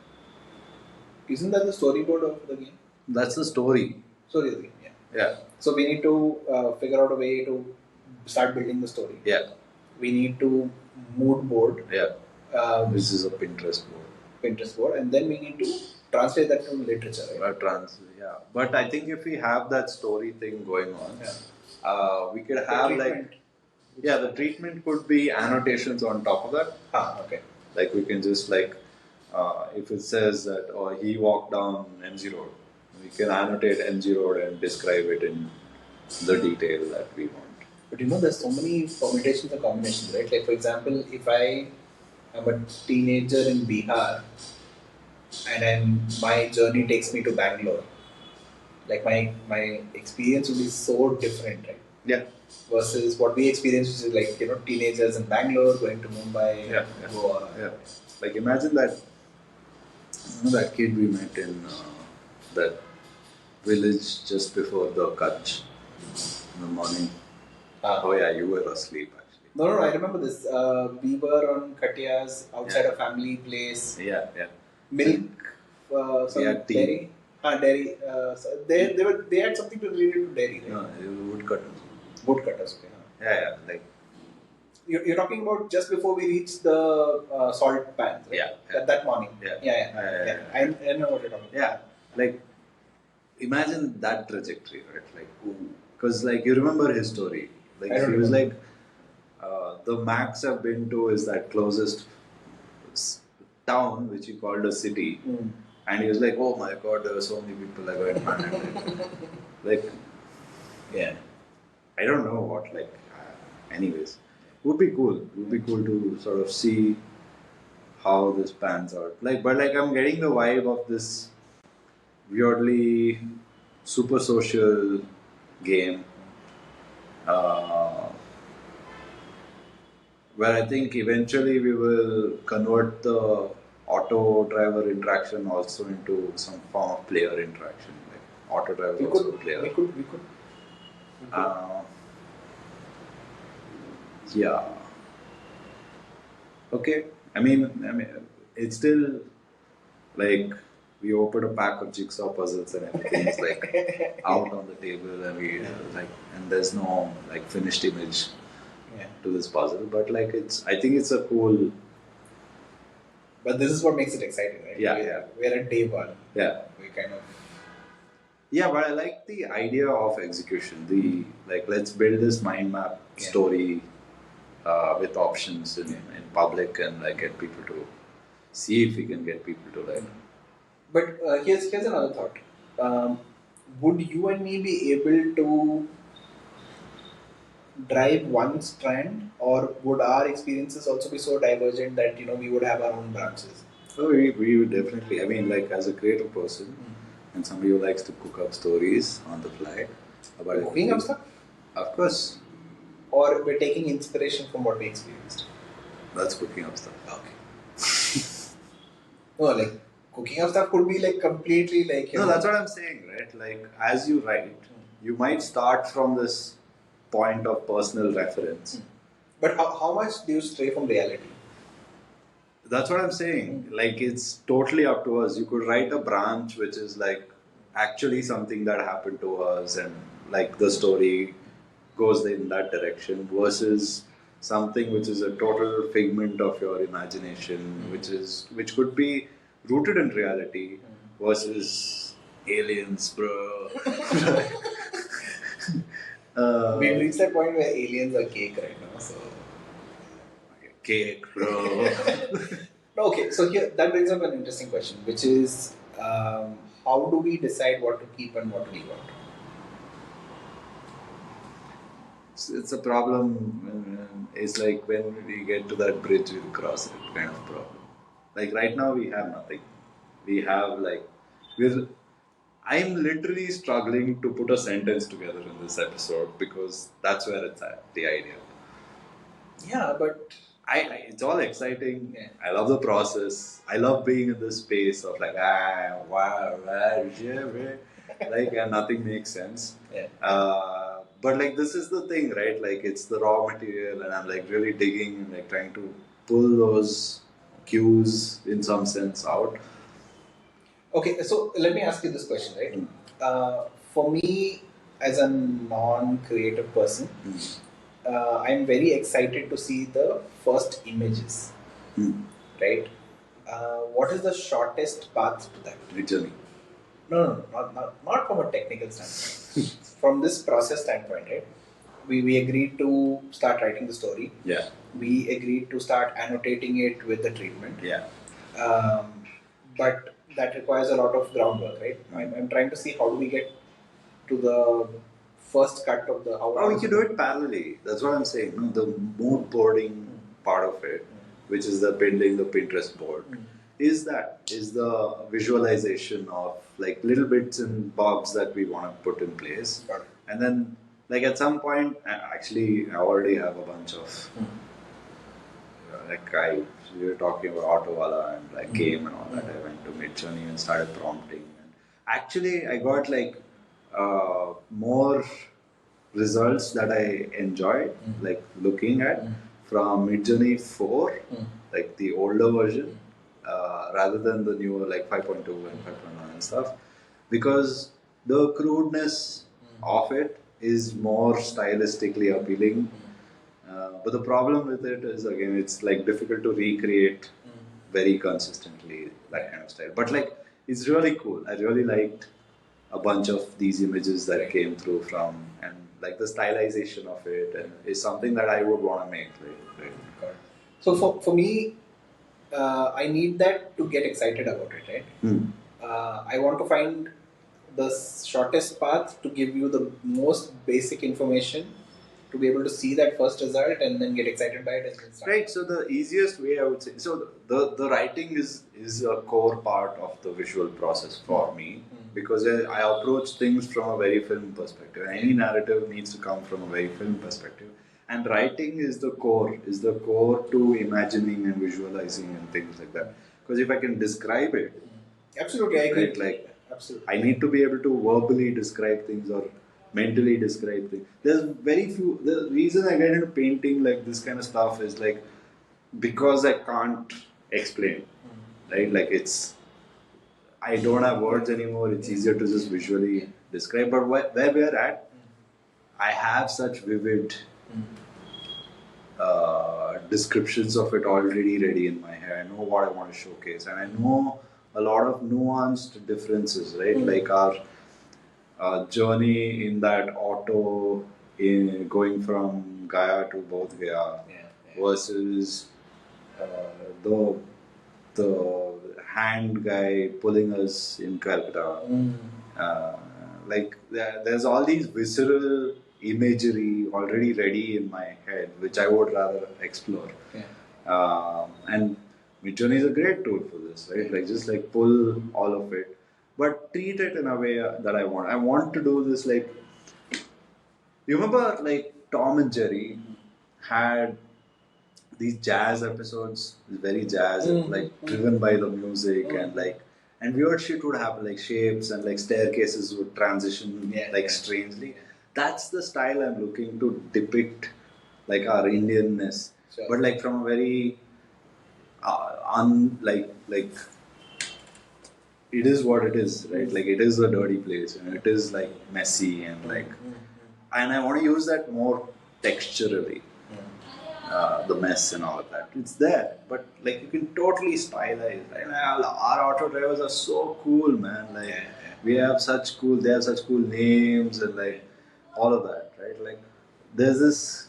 Isn't that the storyboard of the game? That's the story. Story of the game. Yeah. So we need to figure out a way to start building the story. Yeah. We need to mood board. Yeah. This is a Pinterest board. And then we need to translate that to literature, right? But I think if we have that story thing going on, we could have the treatment could be annotations on top of that. Okay. Like we can just if it says that he walked down MG Road, we can annotate MG Road and describe it in the detail that we want. But there's so many permutations and combinations, right? Like for example, if I am a teenager in Bihar and my journey takes me to Bangalore, like my experience will be so different, right? Yeah. Versus what we experience, which is like teenagers in Bangalore going to Mumbai, Goa. Yeah. Like imagine that that kid we met in that village just before the Kutch in the morning. Oh yeah, you were asleep actually. No, I remember this. We were on Katias outside a family place. Yeah. Milk, dairy. Dairy. So they had something to related to dairy, right? No, they were woodcutters. Woodcutters, okay. Yeah. Like you're talking about just before we reached the salt pans, right? Yeah. That morning. Yeah. I know what you're talking about. Yeah. Like imagine that trajectory, right? Like because like you remember his story. Like he was like the max I've been to is that closest town which he called a city, and he was like, oh my god, there were so many people I went mad. Like I don't know what anyways, would be cool to sort of see how this pans out. But I'm getting the vibe of this weirdly super social game, uh, where I think eventually we will convert the auto driver interaction also into some form of player interaction. Like auto driver We also could, player. we could, we could. Uh, yeah. Okay. I mean, it's still like we open a pack of jigsaw puzzles and everything is like out on the table, and we like, and there's no like finished image to this puzzle. But like, I think it's a cool. But this is what makes it exciting, right? We're at day one. Yeah. We kind of. Yeah, but I like the idea of execution. The like, let's build this mind map story with options in public, and like get people to see if we can get people to like. But here's another thought. Would you and me be able to drive one strand, or would our experiences also be so divergent that we would have our own branches? Oh, we would definitely. I mean, like as a creative person and somebody who likes to cook up stories on the fly about cooking up stuff. Of course. Or we're taking inspiration from what we experienced. That's cooking up stuff. Okay. No, like cooking up stuff could be like completely like. No, that's what I'm saying, right? Like as you write, you might start from this point of personal reference. But how much do you stray from reality? That's what I'm saying. Like it's totally up to us. You could write a branch which is like actually something that happened to us, and like the story goes in that direction, versus something which is a total figment of your imagination, which could be rooted in reality, versus aliens, bro. We've reached that point where aliens are cake right now, so. Cake, bro. Okay, so here that brings up an interesting question, which is how do we decide what to keep and what we want? It's a problem. It's like when we get to that bridge, we'll cross it kind of problem. Like right now, we have nothing. We have like I'm literally struggling to put a sentence together in this episode because that's where it's at. The idea. Yeah, but it's all exciting. Yeah. I love the process. I love being in this space of like like nothing makes sense. Yeah. But like this is the thing, right? Like it's the raw material, and I'm like really digging and like trying to pull those cues in some sense out. Okay, so let me ask you this question, right? For me, as a non-creative person, I'm very excited to see the first images, right? What is the shortest path to that? Literally. No, not from a technical standpoint. From this process standpoint, right? We agreed to start writing the story. Yeah. We agreed to start annotating it with the treatment. Yeah. But that requires a lot of groundwork, right? I'm trying to see how do we get to the first cut of the how. Oh, we can do it parallelly. That's what I'm saying. No? The mood boarding part of it, which is the building the Pinterest board, is the visualization of like little bits and bobs that we want to put in place, and then like at some point, actually, I already have a bunch of we were talking about Autowala and like game and all that. I went to Midjourney and started prompting. And actually, I got like more results that I enjoyed, like looking at from Midjourney 4, like the older version, rather than the newer like 5.2 and 5.1 and stuff, because the crudeness of it is more stylistically appealing. But the problem with it is, again, it's like difficult to recreate very consistently that kind of style. But like, it's really cool. I really liked a bunch of these images that came through from, and like the stylization of it, and is something that I would want to make. Right? So for me, I need that to get excited about it, right? I want to find the shortest path to give you the most basic information to be able to see that first result and then get excited by it and then start. Right. So the easiest way I would say, so the writing is a core part of the visual process for me, because I approach things from a very film perspective. Any narrative needs to come from a very film perspective, and writing is the core to imagining and visualizing and things like that. Because if I can describe it, Absolutely, I agree. right, like Absolutely. I need to be able to verbally describe things or mentally describe things. There's very few. The reason I get into painting like this kind of stuff is like because I can't explain, right? Like I don't have words anymore. It's easier to just visually describe. But where we are at, I have such vivid descriptions of it already ready in my head. I know what I want to showcase, and I know a lot of nuanced differences, right? Like our journey in that auto going from Gaya to Bodh Gaya versus the hand guy pulling us in Calcutta. Like there's all these visceral imagery already ready in my head, which I would rather explore. And Midjourney is a great tool for this, right? Like just like pull all of it, but treat it in a way that I want. I want to do this like, you remember like Tom and Jerry had these jazz episodes, very jazz and like driven by the music and weird shit would happen, like shapes and like staircases would transition strangely. That's the style I'm looking to depict, like our Indianness, but like from a very like it is what it is, right? Like it is a dirty place and it is like messy and like, and I want to use that more texturally. The mess and all of that, it's there, but like you can totally stylize, right? Our auto drivers are so cool, man. Like they have such cool names and like all of that, right? Like there's this,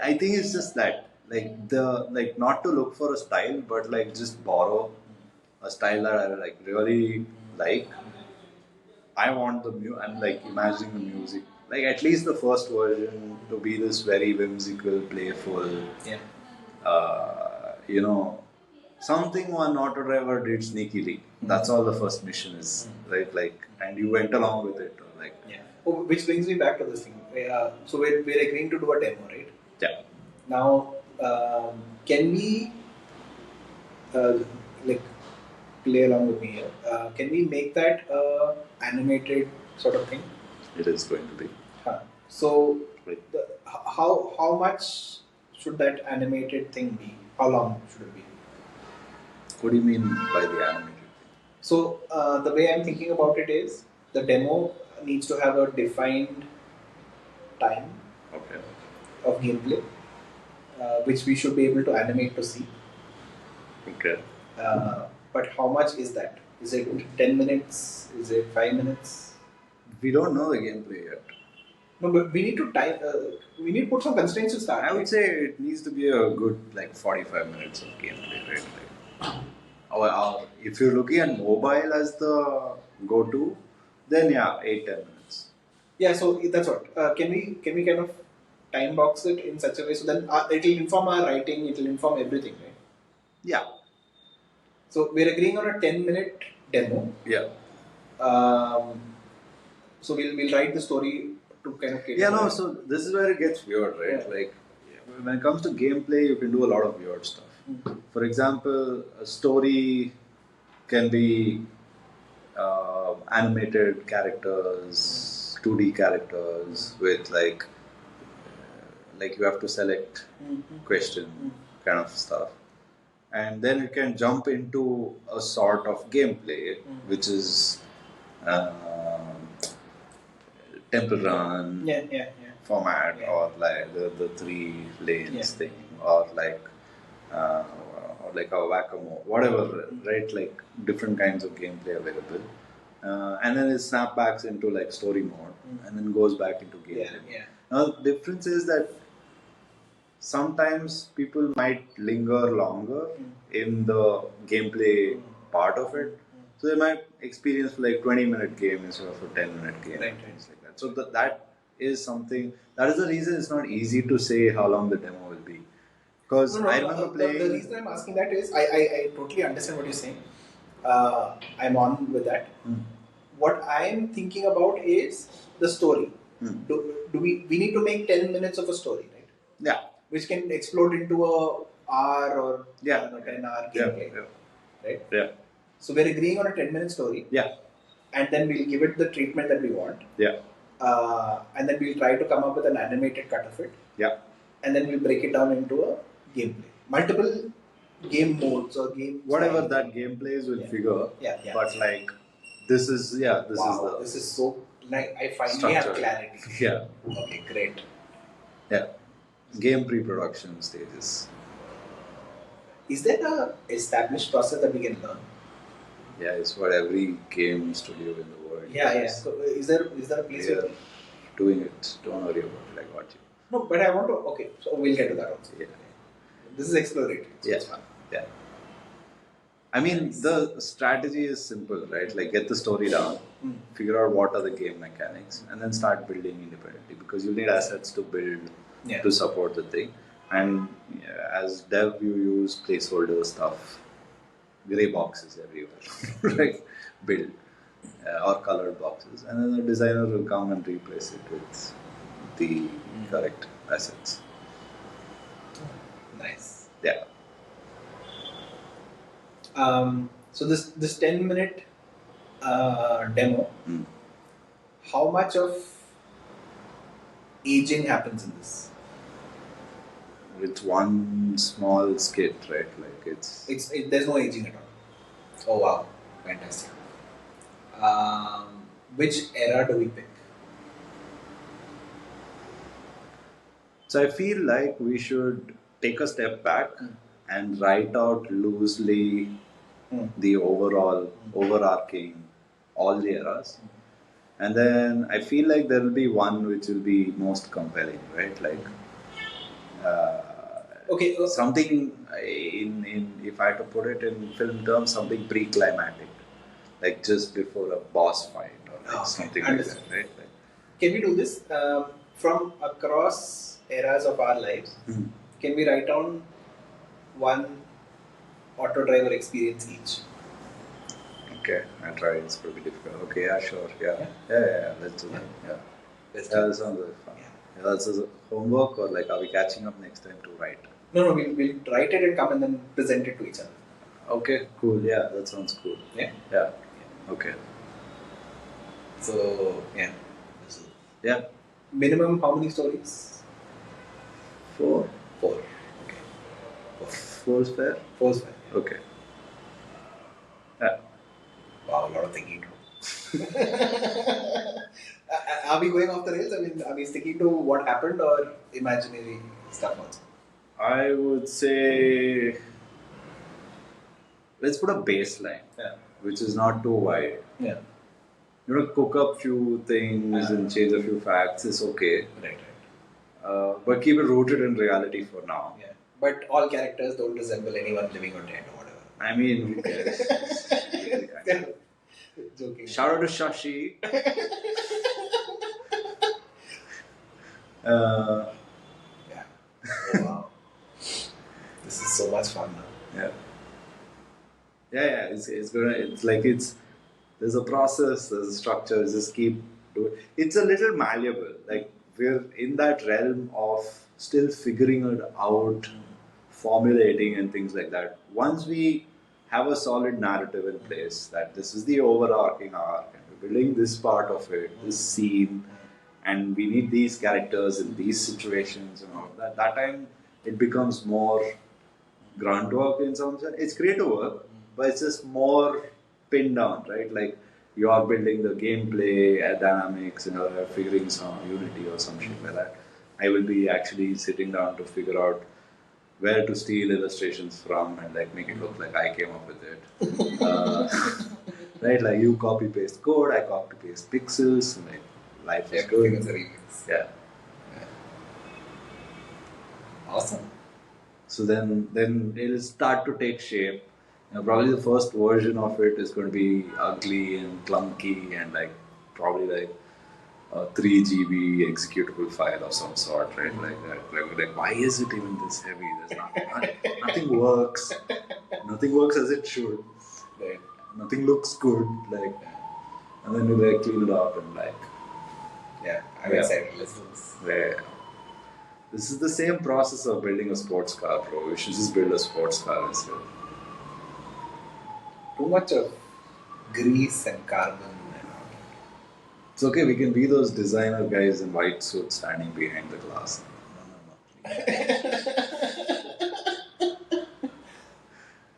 I think it's just that like not to look for a style, but like just borrow a style that I like really like. I want I'm like imagining the music, like at least the first version to be this very whimsical, playful. You know, something one auto driver did sneakily. That's all the first mission is, right? Like, and you went along with it, or like. Oh, which brings me back to this thing. So we're agreeing to do a demo, right? Yeah. Now, can we like play along with me here? Can we make that animated sort of thing? It is going to be. So, how much should that animated thing be? How long should it be? What do you mean by the animated thing? So, the way I'm thinking about it is the demo needs to have a defined time of gameplay, which we should be able to animate to see. Okay. But how much is that? Is it 10 minutes? Is it 5 minutes? We don't know the gameplay yet. No, but we need to time. We need to put some constraints to start. I would say it needs to be a good like 45 minutes of gameplay, right? Like, or if you're looking at mobile as the go-to, then 8-10 minutes. Yeah, so that's what. Can we kind of time box it in such a way so then it will inform our writing, it will inform everything, right? Yeah. So we're agreeing on a 10-minute demo. Yeah. So we'll write the story to kind of cater. Yeah, no. So this is where it gets weird, right? Yeah. Like when it comes to gameplay, you can do a lot of weird stuff. For example, a story can be animated characters, 2D characters with like you have to select question kind of stuff. And then it can jump into a sort of gameplay, which is temple run format, or like the 3 lanes thing, or like a whack-a-mole, whatever, right? Like different kinds of gameplay available. And then it snapbacks into like story mode, and then goes back into gameplay. Now the difference is that sometimes people might linger longer in the gameplay part of it. So they might experience like 20-minute game instead of a 10-minute game, things like that. So that is something that is the reason it's not easy to say how long the demo will be. Because I remember playing. The reason I'm asking that is I totally understand what you're saying. I'm on with that. What I'm thinking about is the story. Do we need to make 10 minutes of a story, right? Yeah. Which can explode into a hour or 10-hour gameplay, right? Yeah. So we're agreeing on a 10-minute story. Yeah. And then we'll give it the treatment that we want. Yeah. And then we'll try to come up with an animated cut of it. Yeah. And then we'll break it down into a gameplay. Multiple game modes or game whatever that gameplay is, we'll figure. Yeah. But like this is this is so like I finally structure. have clarity. Yeah. Okay, great. Yeah. Game pre-production stages. Is there a established process that we can learn? Yeah, it's what every game studio in the world does. So is there a place where doing it? Don't worry about it. I got you. No, but I want to. Okay, so we'll get to that also. Yeah. This is exploratory. So it's fun. Yeah. I mean, the strategy is simple, right? Like, get the story down, figure out what are the game mechanics, and then start building independently because you need assets to build to support the thing. And as dev, you use placeholder stuff, gray boxes everywhere, like build or colored boxes, and then the designer will come and replace it with the correct assets. Nice. Yeah. So this 10-minute demo, how much of aging happens in this? It's one small skit, right? Like there's no aging at all. Oh wow, fantastic. Which era do we pick? So I feel like we should take a step back and write out loosely the overall overarching all the eras, and then I feel like there will be one which will be most compelling, right? Like something in if I had to put it in film terms, something pre-climatic, like just before a boss fight or like something like that, right? Like, can we do this from across eras of our lives? Can we write down one auto driver experience each? Okay, I'll try. It's pretty difficult. Okay, yeah, sure. Yeah. Let's do that. Yeah. That sounds like fun. Yeah, that's a homework, or like, are we catching up next time to write? No, we'll write it and come and then present it to each other. Okay, cool. Yeah, that sounds cool. Yeah. Okay. So, Yeah. Minimum how many stories? 4. Okay. 4 is fair? 4 is fair. Okay. Yeah. Wow, a lot of thinking. Are we going off the rails? I mean, are we sticking to what happened or imaginary stuff also? I would say let's put a baseline, which is not too wide. Yeah. You know, cook up few things and change a few facts is okay. Right. But keep it rooted in reality for now. Yeah. But all characters don't resemble anyone living or dead or whatever. I mean, who cares? Joking. Shout out to Shashi. Yeah. Oh, wow. This is so much fun now. Yeah. There's a process, there's a structure. Just keep doing. It's a little malleable. Like we're in that realm of still figuring it out, formulating and things like that. Once we have a solid narrative in place that this is the overarching arc and we're building this part of it, this scene, and we need these characters in these situations and all that. That time it becomes more grunt work in some sense. It's creative work, but it's just more pinned down, right? Like you are building the gameplay dynamics and figuring some unity or some shit like that. I will be actually sitting down to figure out where to steal illustrations from and like make it look like I came up with it. Right? Like you copy paste code, I copy paste pixels, and like life is good. Is a remix. Yeah. Awesome. So then it'll start to take shape. Probably the first version of it is going to be ugly and clunky and like probably like a 3 GB executable file of some sort, right? Like why is it even this heavy? There's nothing works. Nothing works as it should. Right. Nothing looks good. Like, and then you like clean it up and like. Yeah, I'm excited. Let's do this. Yeah. This is the same process of building a sports car, bro. We should just build a sports car instead. Too much of grease and carbon and all. It's okay, we can be those designer guys in white suits standing behind the glass.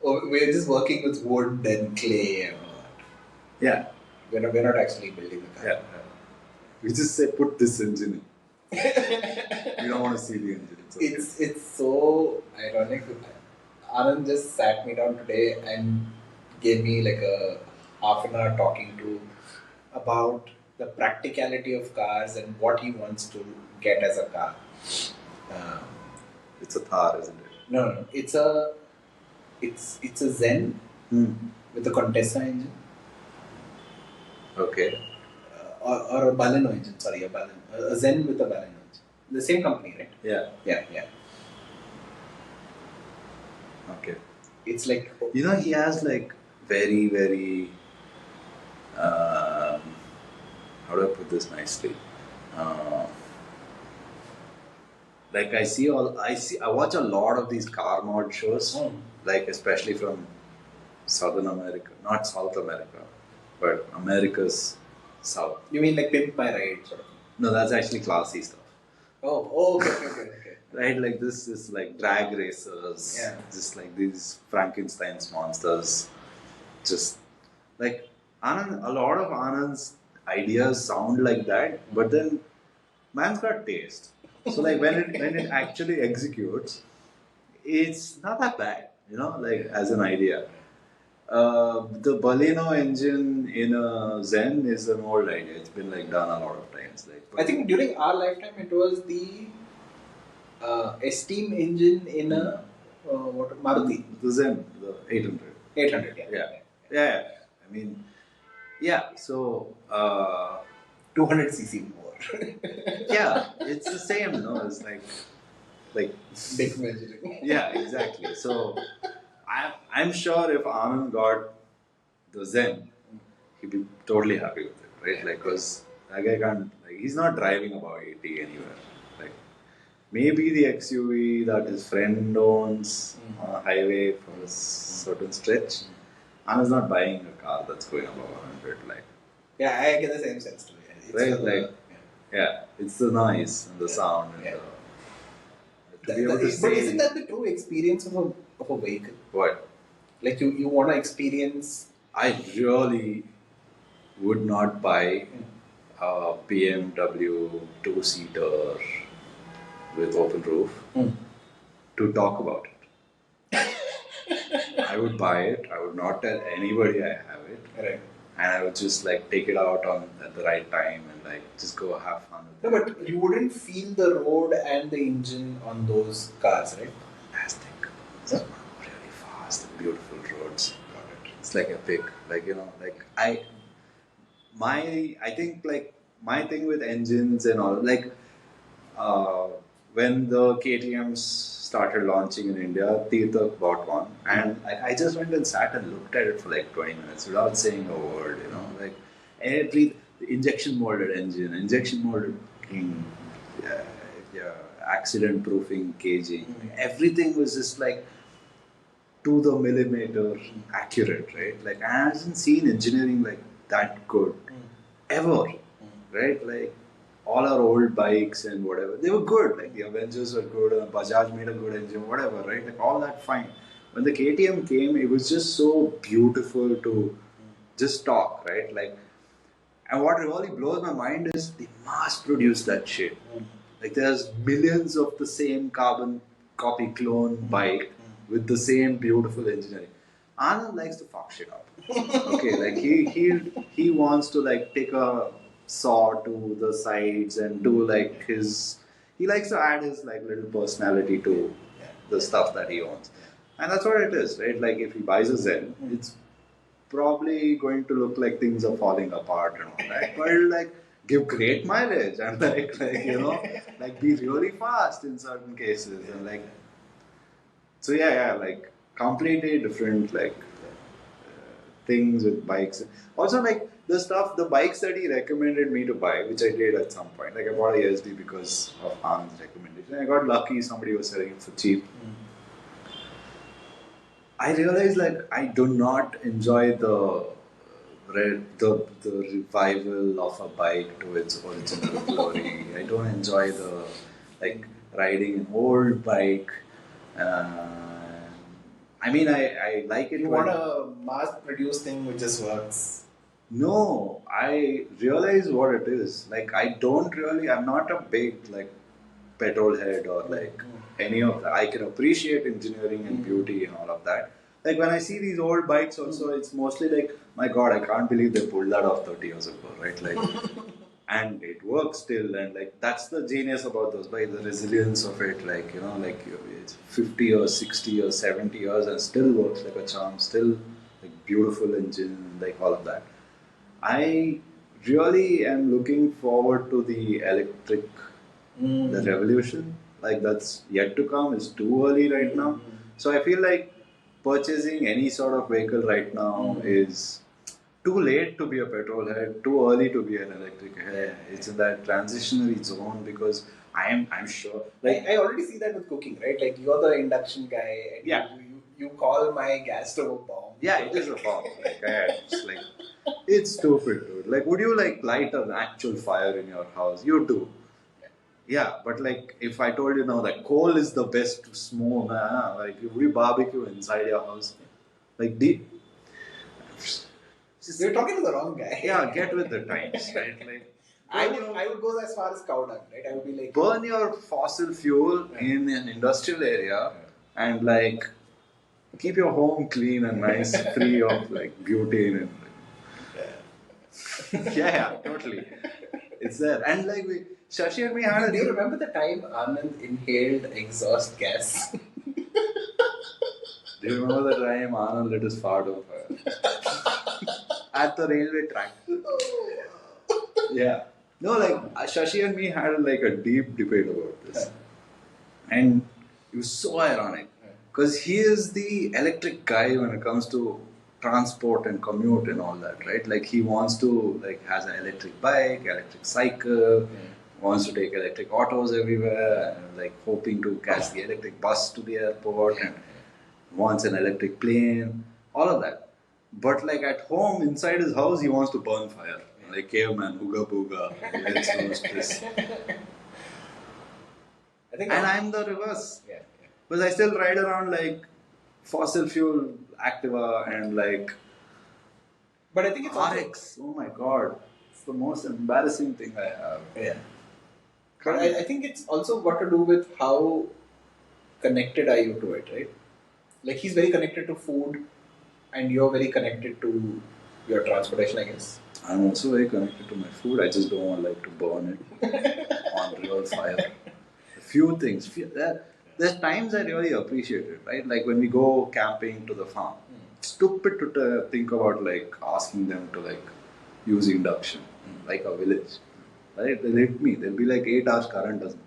Oh, we're just working with wood and clay and all that. Yeah. We're not actually building the car. Yeah. We just say put this engine in. We don't want to see the engine. It's okay. It's so ironic. Anand just sat me down today and gave me like a half an hour talking to about the practicality of cars and what he wants to get as a car. It's a Thar, isn't it? No. It's a Zen with a Contessa engine. Okay. Or a Baleno engine. Sorry, a Zen with a Baleno engine. The same company, right? Yeah. Okay. It's like he has like very, very. How do I put this nicely? Like I watch a lot of these car mod shows, like especially from Southern America, not South America, but America's South. You mean like Pimp My Ride sort of? No, that's actually classy stuff. Oh, okay. Right, like this is like drag racers, just like these Frankenstein's monsters. Just like Anand, a lot of Anand's ideas sound like that, but then man's got taste. So like when it actually executes, it's not that bad, like as an idea. The Baleno engine in a Zen is an old idea. It's been like done a lot of times. Like, I think during our lifetime it was the Esteem engine in a Maruti. The Zen, the 800. 800, Yeah. I mean, yeah. So 200cc more. Yeah, it's the same, It's like big measuring. Yeah, exactly. So I'm sure if Anand got the Zen, he'd be totally happy with it, right? Like, because that guy can't, like, he's not driving about 80 anywhere. Like, maybe the XUV that his friend owns on a highway for a certain stretch. Anand's not buying a car that's going above 100. Like, yeah, I get the same sense to it. Right? Yeah, it's the noise and the sound. And but isn't that the true experience of a vehicle? What? Like you want to experience. I really would not buy a BMW 2-seater with open roof to talk about it. I would buy it. I would not tell anybody I have it. Right. And I would just like take it out at the right time and like just go have fun with No, it. but you wouldn't feel the road and the engine on those cars, right? Fantastic. It's really fast and beautiful roads. It's like epic. Like, I think like my thing with engines and all, like when the KTMs started launching in India, Tirthak bought one, and I just went and sat and looked at it for like 20 minutes without saying a word, like every injection molded engine, injection molded accident proofing caging, everything was just like to the millimeter accurate, right? Like I haven't seen engineering like that good ever, right? Like all our old bikes and whatever, they were good. Like the Avengers were good, and Bajaj made a good engine, whatever, right? Like all that fine. When the KTM came, it was just so beautiful to just talk, right? Like, and what really blows my mind is they mass produce that shit. Like there's millions of the same carbon copy clone bike with the same beautiful engineering. Anand likes to fuck shit up. Okay, like he wants to like take a saw to the sides and do like he likes to add his like little personality to the stuff that he owns. And that's what it is, right? Like if he buys a Zen, it's probably going to look like things are falling apart and all that. But it'll like give great mileage and like be really fast in certain cases and like. So like completely different like things with bikes. Also like the bikes that he recommended me to buy, which I did at some point. Like I bought a USB because of Anand's recommendation. I got lucky; somebody was selling it for cheap. I realized like I do not enjoy the revival of a bike to its original glory. I don't enjoy the like riding an old bike. Uh, I mean, I like it. You want a mass-produced thing which just works. No, I realize what it is. Like, I'm not a big, like, petrol head or, like, any of that. I can appreciate engineering and beauty and all of that. Like, when I see these old bikes also, it's mostly like, my God, I can't believe they pulled that off 30 years ago, right? Like, and it works still. And, like, that's the genius about those bikes, the resilience of it. Like, like, it's 50 years, 60 years, 70 years, and still works like a charm. Still, like, beautiful engine, like, all of that. I really am looking forward to the electric, the revolution. Like that's yet to come. It's too early right now. So I feel like purchasing any sort of vehicle right now is too late to be a petrol head, too early to be an electric head. It's in that transitionary zone because I'm sure. Like I already see that with cooking, right? Like you're the induction guy, and you call my gas stove a bomb. Yeah, it is a bomb. It's stupid, dude. Like, would you like light an actual fire in your house? You do. Yeah, but like, if I told you now that coal is the best to smoke, like, would you barbecue inside your house? Like, You're talking to the wrong guy. Yeah, get with the times, right? Like, I would go as far as cow dung, right? I would be like, burn your fossil fuel in an industrial area and like keep your home clean and nice, free of like butane and. Yeah, totally. It's there. And like Shashi and me had do you remember the time Anand inhaled exhaust gas? Do you remember the time Anand lit his fart on fire? At the railway track. Yeah. No, like Shashi and me had like a deep debate about this. And it was so ironic. Because he is the electric guy when it comes to transport and commute and all that, right? Like he wants to like has an electric bike, electric cycle, wants to take electric autos everywhere, and like hoping to catch the electric bus to the airport, and wants an electric plane, all of that. But like at home, inside his house, he wants to burn fire, like caveman, ooga booga, let's roast this. And I'm the reverse, because I still ride around like fossil fuel Activa and like. But I think it's RX. Oh my god, it's the most embarrassing thing I have. Yeah. But I think it's also got to do with how connected are you to it, right? Like he's very connected to food, and you're very connected to your transportation, I guess. I'm also very connected to my food. I just don't want like to burn it on real fire. A few things. There's times I really appreciate it, right? Like when we go camping to the farm. Stupid to think about like asking them to like use induction, like a village. Right? They'll hit me. They'll be like 8 hours current doesn't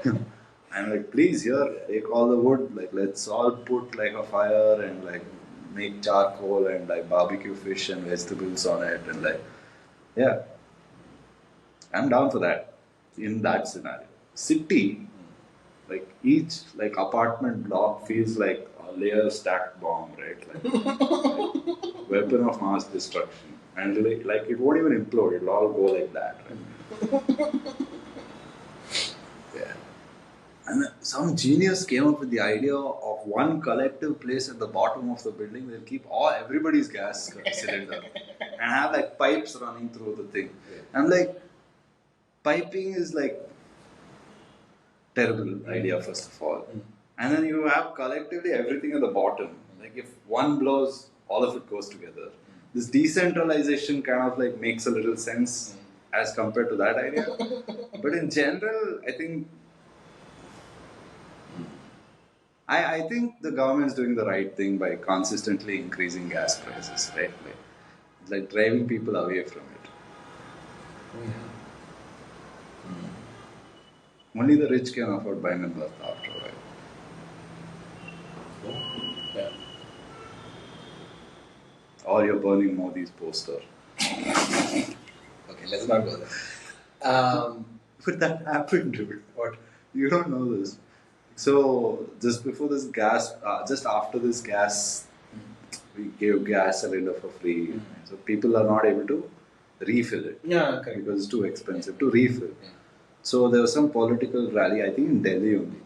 come. I'm like, please here, take all the wood, like let's all put like a fire and like make charcoal and like barbecue fish and vegetables on it and like yeah. I'm down for that in that scenario. City, like each like apartment block feels like a layer stacked bomb, right? Like weapon of mass destruction. And like it won't even implode, it'll all go like that, right? Yeah. And some genius came up with the idea of one collective place at the bottom of the building. They'll keep everybody's gas cylinder and have like pipes running through the thing. I'm like, piping is like terrible idea first of all. And then you have collectively everything at the bottom. Like if one blows, all of it goes together. This decentralization kind of like makes a little sense as compared to that idea. But in general, I think the government is doing the right thing by consistently increasing gas prices, right? Like, It's like driving people away from it. Only the rich can afford buying a bus after a while. Yeah. Or you're burning Modi's poster. Okay, let's not go there. But that happened, dude. What? You don't know this. So just before this gas, just after this gas, we gave gas cylinder for free. So people are not able to refill it. Yeah, correct. Because it's too expensive to refill. Yeah. So there was some political rally, I think in Delhi only,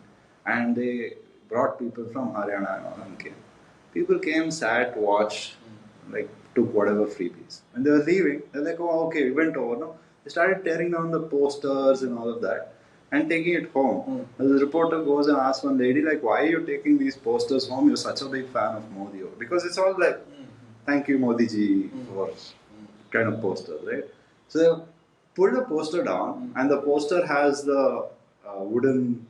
and they brought people from Haryana and all and came. People came, sat, watched, like took whatever freebies. When they were leaving, they're like, "Oh, okay, we went over." No, they started tearing down the posters and all of that and taking it home. The reporter goes and asks one lady, like, "Why are you taking these posters home? You're such a big fan of Modi." Because it's all like, "Thank you, Modi ji," for kind of posters, right? So they pull the poster down, and the poster has the wooden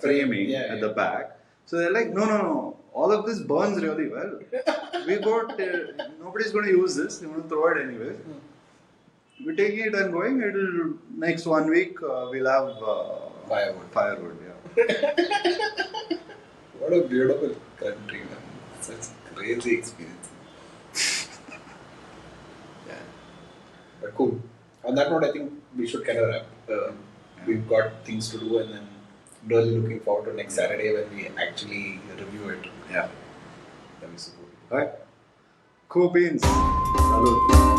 framing at the back. So they're like, no, all of this burns really well. We got, nobody's going to use this, they're going to throw it anyway. We're taking it and going, it'll, next 1 week, we'll have firewood, yeah. What a beautiful country, man. Such crazy experience. Yeah. But cool. On that note, I think we should kind of wrap. We've got things to do, and then really looking forward to next Saturday when we actually review it. Yeah. That was so cool. Alright. Cool beans. Salud.